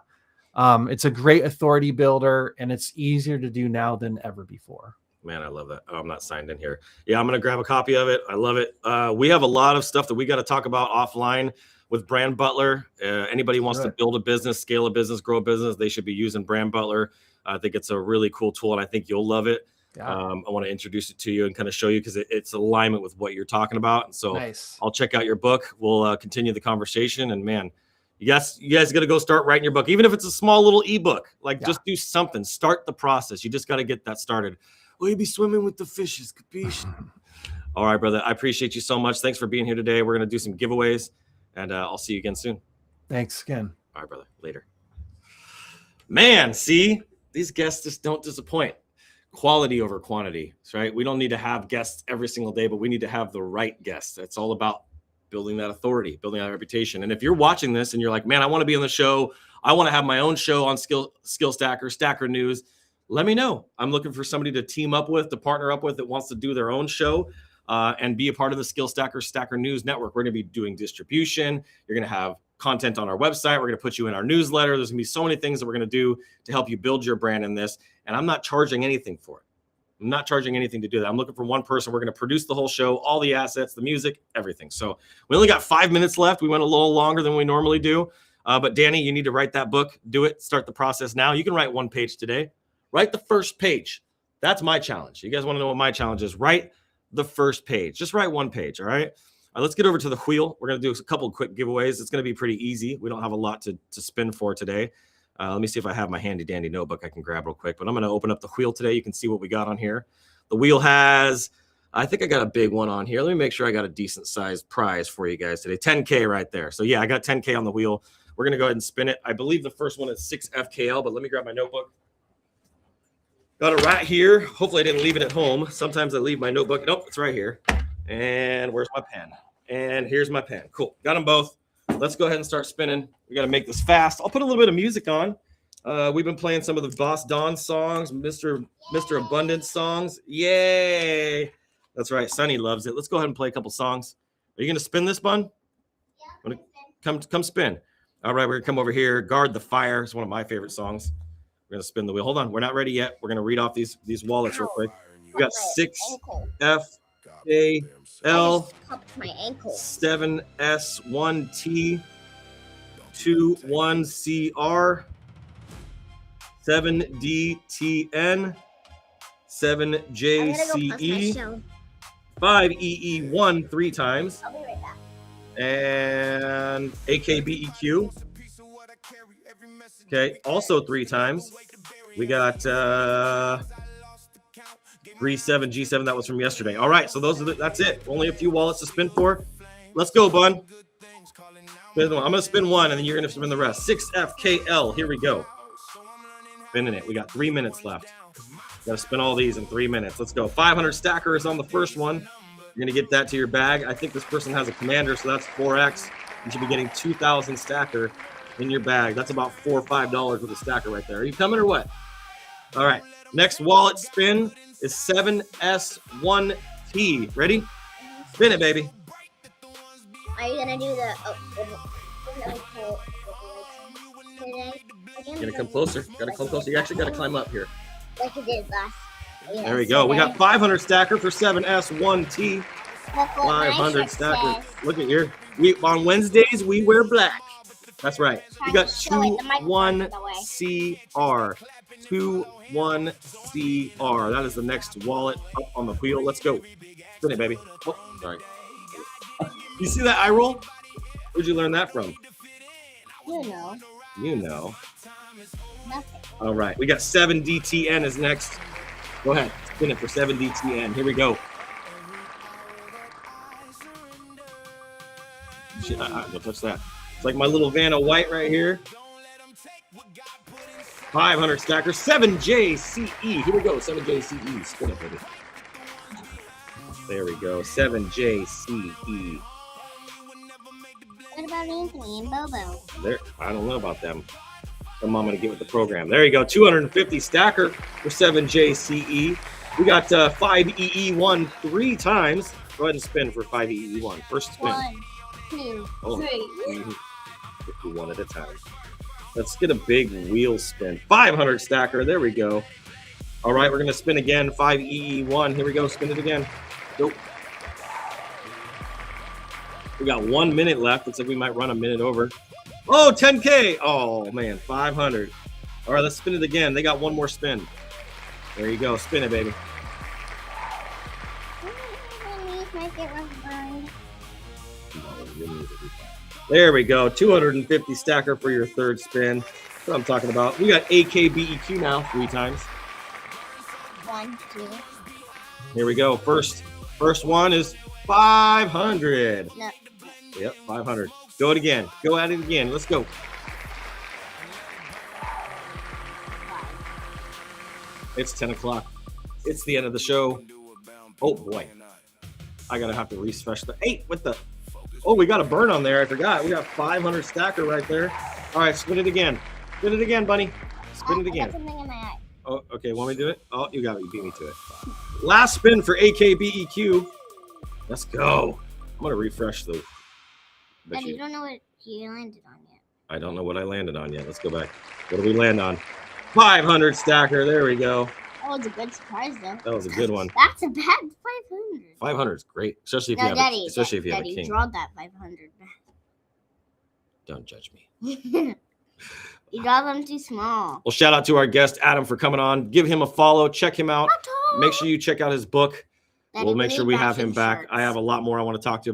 it's a great authority builder, and it's easier to do now than ever before. Man, I love that. Oh, I'm not signed in here. Yeah, I'm going to grab a copy of it. I love it. We have a lot of stuff that we got to talk about offline with Brand Butler. Anybody wants to build a business, scale a business, grow a business, they should be using Brand Butler. I think it's a really cool tool, and I think you'll love it. Yeah. I want to introduce it to you and kind of show you, because it's alignment with what you're talking about. And so I'll check out your book. We'll continue the conversation. And man, you guys got to go start writing your book, even if it's a small little ebook. Just do something. Start the process. You just got to get that started. Will you be swimming with the fishes? Capiche? All right, brother. I appreciate you so much. Thanks for being here today. We're going to do some giveaways, and I'll see you again soon. Thanks again. All right, brother. Later. Man, see, these guests just don't disappoint. Quality over quantity, right? We don't need to have guests every single day, but we need to have the right guests. It's all about building that authority, building that reputation. And if you're watching this and you're like, man, I want to be on the show, I want to have my own show on Skill Stacker, Stacker News, let me know. I'm looking for somebody to team up with, to partner up with, that wants to do their own show and be a part of the Skill Stacker, Stacker News network. We're going to be doing distribution. You're going to have content on our website. We're going to put you in our newsletter. There's going to be so many things that we're going to do to help you build your brand in this. And I'm not charging anything for it. I'm not charging anything to do that. I'm looking for one person. We're going to produce the whole show, all the assets, the music, everything. So we only got 5 minutes left. We went a little longer than we normally do. But Danny, you need to write that book. Do it. Start the process now. You can write one page today. Write the first page. That's my challenge. You guys want to know what my challenge is? Write the first page. Just write one page, all right? Let's get over to the wheel. We're going to do a couple of quick giveaways. It's going to be pretty easy. We don't have a lot to spin for today. Let me see if I have my handy dandy notebook I can grab real quick. But I'm going to open up the wheel today. You can see what we got on here. The wheel has, I think I got a big one on here. Let me make sure I got a decent sized prize for you guys today. 10K right there. So yeah, I got 10K on the wheel. We're going to go ahead and spin it. I believe the first one is 6 FKL, but let me grab my notebook. Got it right here. Hopefully I didn't leave it at home. Sometimes I leave my notebook. Nope, it's right here. And where's my pen? And here's my pen. Cool. Got them both. Let's go ahead and start spinning. We got to make this fast. I'll put a little bit of music on. We've been playing some of the Boss Don songs, Mr. Abundance songs. Yay. That's right. Sonny loves it. Let's go ahead and play a couple songs. Are you going to spin this, Bun? Yeah. Come spin. All right. We're going to come over here. Guard the Fire. It's one of my favorite songs. We're going to spin the wheel. Hold on. We're not ready yet. We're going to read off these wallets real quick. We got 6 F A L 7 S 1 T 2 1 C R 7 D T N 7 J C E 5 E E 1 3 times. I'll be right back. And A K B E Q. Okay, also 3 times. We got 3 7 G7. That was from yesterday. All right, so that's it. Only a few wallets to spin for. Let's go, Bun. I'm going to spin one, and then you're going to spin the rest. 6FKL. Here we go. Spinning it. We got 3 minutes left. Got to spin all these in 3 minutes. Let's go. 500 stacker is on the first one. You're going to get that to your bag. I think this person has a commander, so that's 4X. You should be getting 2,000 stacker in your bag. That's about $4 or $5 with a stacker right there. Are you coming or what? All right. Next wallet spin is 7S1T. Ready? Spin it, baby. Are you gonna do the Gotta come closer. Gotta come closer. You actually gotta climb up here. like you did last? Yeah, There we go. We got 500 stacker for 7S1T. Look what my 500 shirt stacker. says. Look at here. On Wednesdays we wear black. That's right. We got Show it, the microphone, by the way. 21CR. 21CR. That is the next wallet up on the wheel. Let's go. Spin it, baby. Oh, sorry. You see that eye roll? Where'd you learn that from? You know, You know. nothing. All right. We got 7DTN is next. Go ahead. Spin it for 7DTN. Here we go. Shit, don't touch that. It's like my little Vanna White right here. 500 stacker. 7JCE. Here we go. 7JCE. Spin it, baby. There we go. 7JCE. What about Anthony and Bobo? There. I don't know about them. I'm going to get with the program. There you go. 250 stacker for 7JCE. We got 5EE1 3 times. Go ahead and spin for 5EE1. First spin. 1, 2, Oh. 3. 51 at a time. Let's get a big wheel spin. 500 stacker. There we go. All right, we're going to spin again. 5EE1. Here we go. Spin it again. Go. We got 1 minute left. Looks like we might run a minute over. Oh, 10K. Oh, man. 500. All right, let's spin it again. They got one more spin. There you go. Spin it, baby. Might get left behind. There we go. 250 stacker for your third spin. That's what I'm talking about. We got AKBEQ now 3 times. 1, 2, Here we go. First one is 500. No. Yep, 500. Go it again. Go at it again. Let's go. It's 10 o'clock. It's the end of the show. Oh boy. I gotta have to refresh the 8 with the. Oh, we got a burn on there. I forgot. We got 500 stacker right there. All right, spin it again. Spin it again, bunny. Spin it I got again. something in my eye. Oh, okay. Want me to do it? Oh, you got it. You beat me to it. Last spin for AKBEQ. Let's go. I'm gonna refresh the. But you don't know what you landed on yet. I don't know what I landed on yet. Let's go back. What do we land on? 500 stacker. There we go. Oh, it's a good surprise though. That was a good one. That's a bad 500. 500 is great, especially if you No, have Daddy, especially if you have a Daddy, king. draw that 500 Don't judge me. back. You draw them too small. Well, shout out to our guest Adam for coming on. Give him a follow. Check him out. Make sure you check out his book. Daddy, We'll make sure we have him matching back. shirts. I have a lot more I want to talk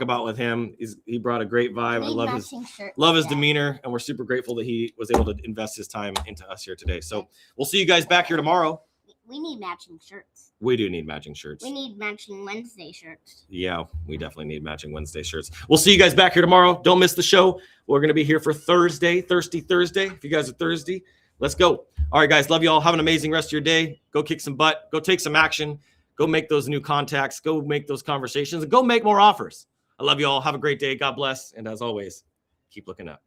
about with him. He brought a great vibe. I We need love his matching shirts, love his Dad. demeanor, and we're super grateful that he was able to invest his time into us here today. So we'll see you guys back here tomorrow. We need matching shirts. We do need matching shirts. We need matching Wednesday shirts. Yeah, we definitely need matching Wednesday shirts. We'll see you guys back here tomorrow. Don't miss the show. We're going to be here for Thursday, Thirsty Thursday. If you guys are thirsty, let's go. All right, guys, love you all. Have an amazing rest of your day. Go kick some butt. Go take some action. Go make those new contacts. Go make those conversations. And go make more offers. I love you all. Have a great day. God bless. And as always, keep looking up.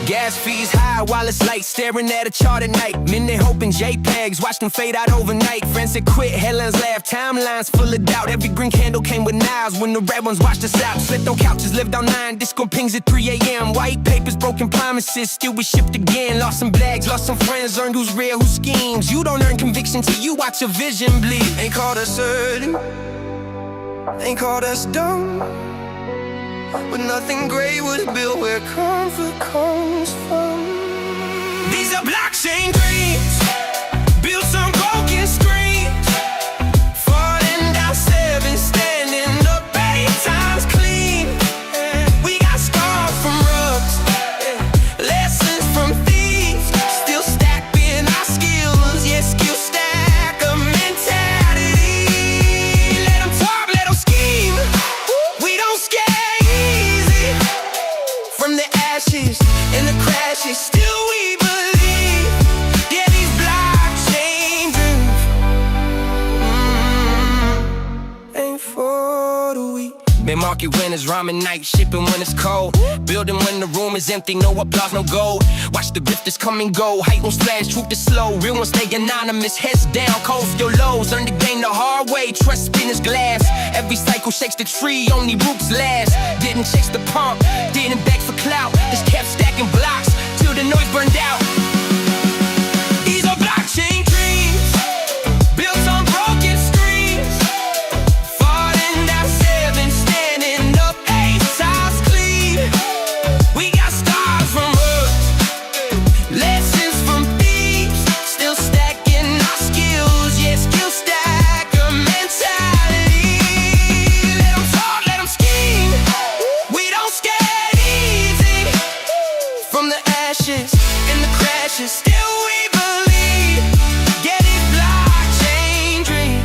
Gas fees high while it's light, staring at a chart at night. Men they hoping JPEGs, watch them fade out overnight. Friends that quit, headlines laugh, timelines full of doubt. Every green candle came with knives when the red ones watched us out. Slept on couches, lived on 9, disco pings at 3 a.m. White papers, broken promises, still we shipped again. Lost some bags, lost some friends, earned who's real, who schemes. You don't earn conviction till you watch your vision bleed. Ain't called us certain, ain't called us dumb, but nothing great was built where comfort comes from. These are blockchain dreams, built on broken screens. Falling down 7, standing up 8 times clean. We got scars from rugs, lessons from thieves. Still stacking our skills, yeah, skill stack a mentality. Let them talk, let them scheme. We don't scare. From the ashes and the crashes, still we believe. Yeah, these blockchain dreams ain't for the weak. Been market winners, rhyming night, shipping when it's cold, building when the room is empty, no applause, no gold. Watch the grifters come and go, hype won't splash, truth is slow. Real ones stay anonymous, heads down, coast your lows. Learn the game the hard way, trust spinner's glass. Every cycle shakes the tree, only roots last. Didn't chase the pump, didn't beg for clout. Just kept stacking blocks till the noise burned out. These are blockchain dreams, built on broken screens. Falling down 7, standing up 8 times clean. We got stars from us, lessons from thieves. Still stacking our skills, yeah, skill stack a mentality. Let them talk, let them scheme. We don't scare easy. From the ashes and the crashes, still we believe. Get it, blockchain dreams.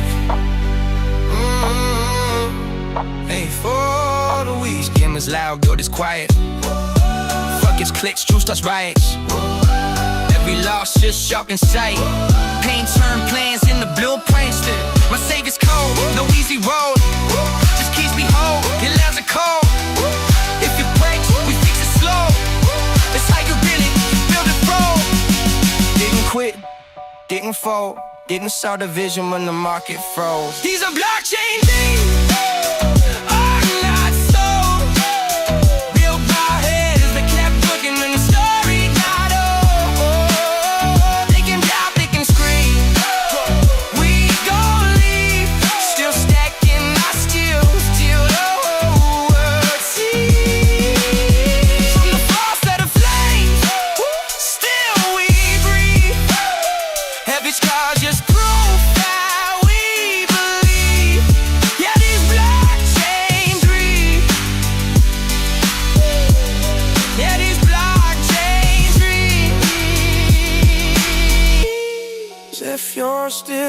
Hey, for the weak. Skim is loud, good is quiet. Fuck its clicks, true starts riots. Every loss just sharp in sight. Pain turn plans into blueprints. My savior's cold, no easy road. Just keeps me whole, your lives are cold. If you break, we fix it slow. It's how you really build it, bro. Didn't quit, didn't fold, didn't saw the vision when the market froze. These are blockchain things. Heavy scars just prove how we still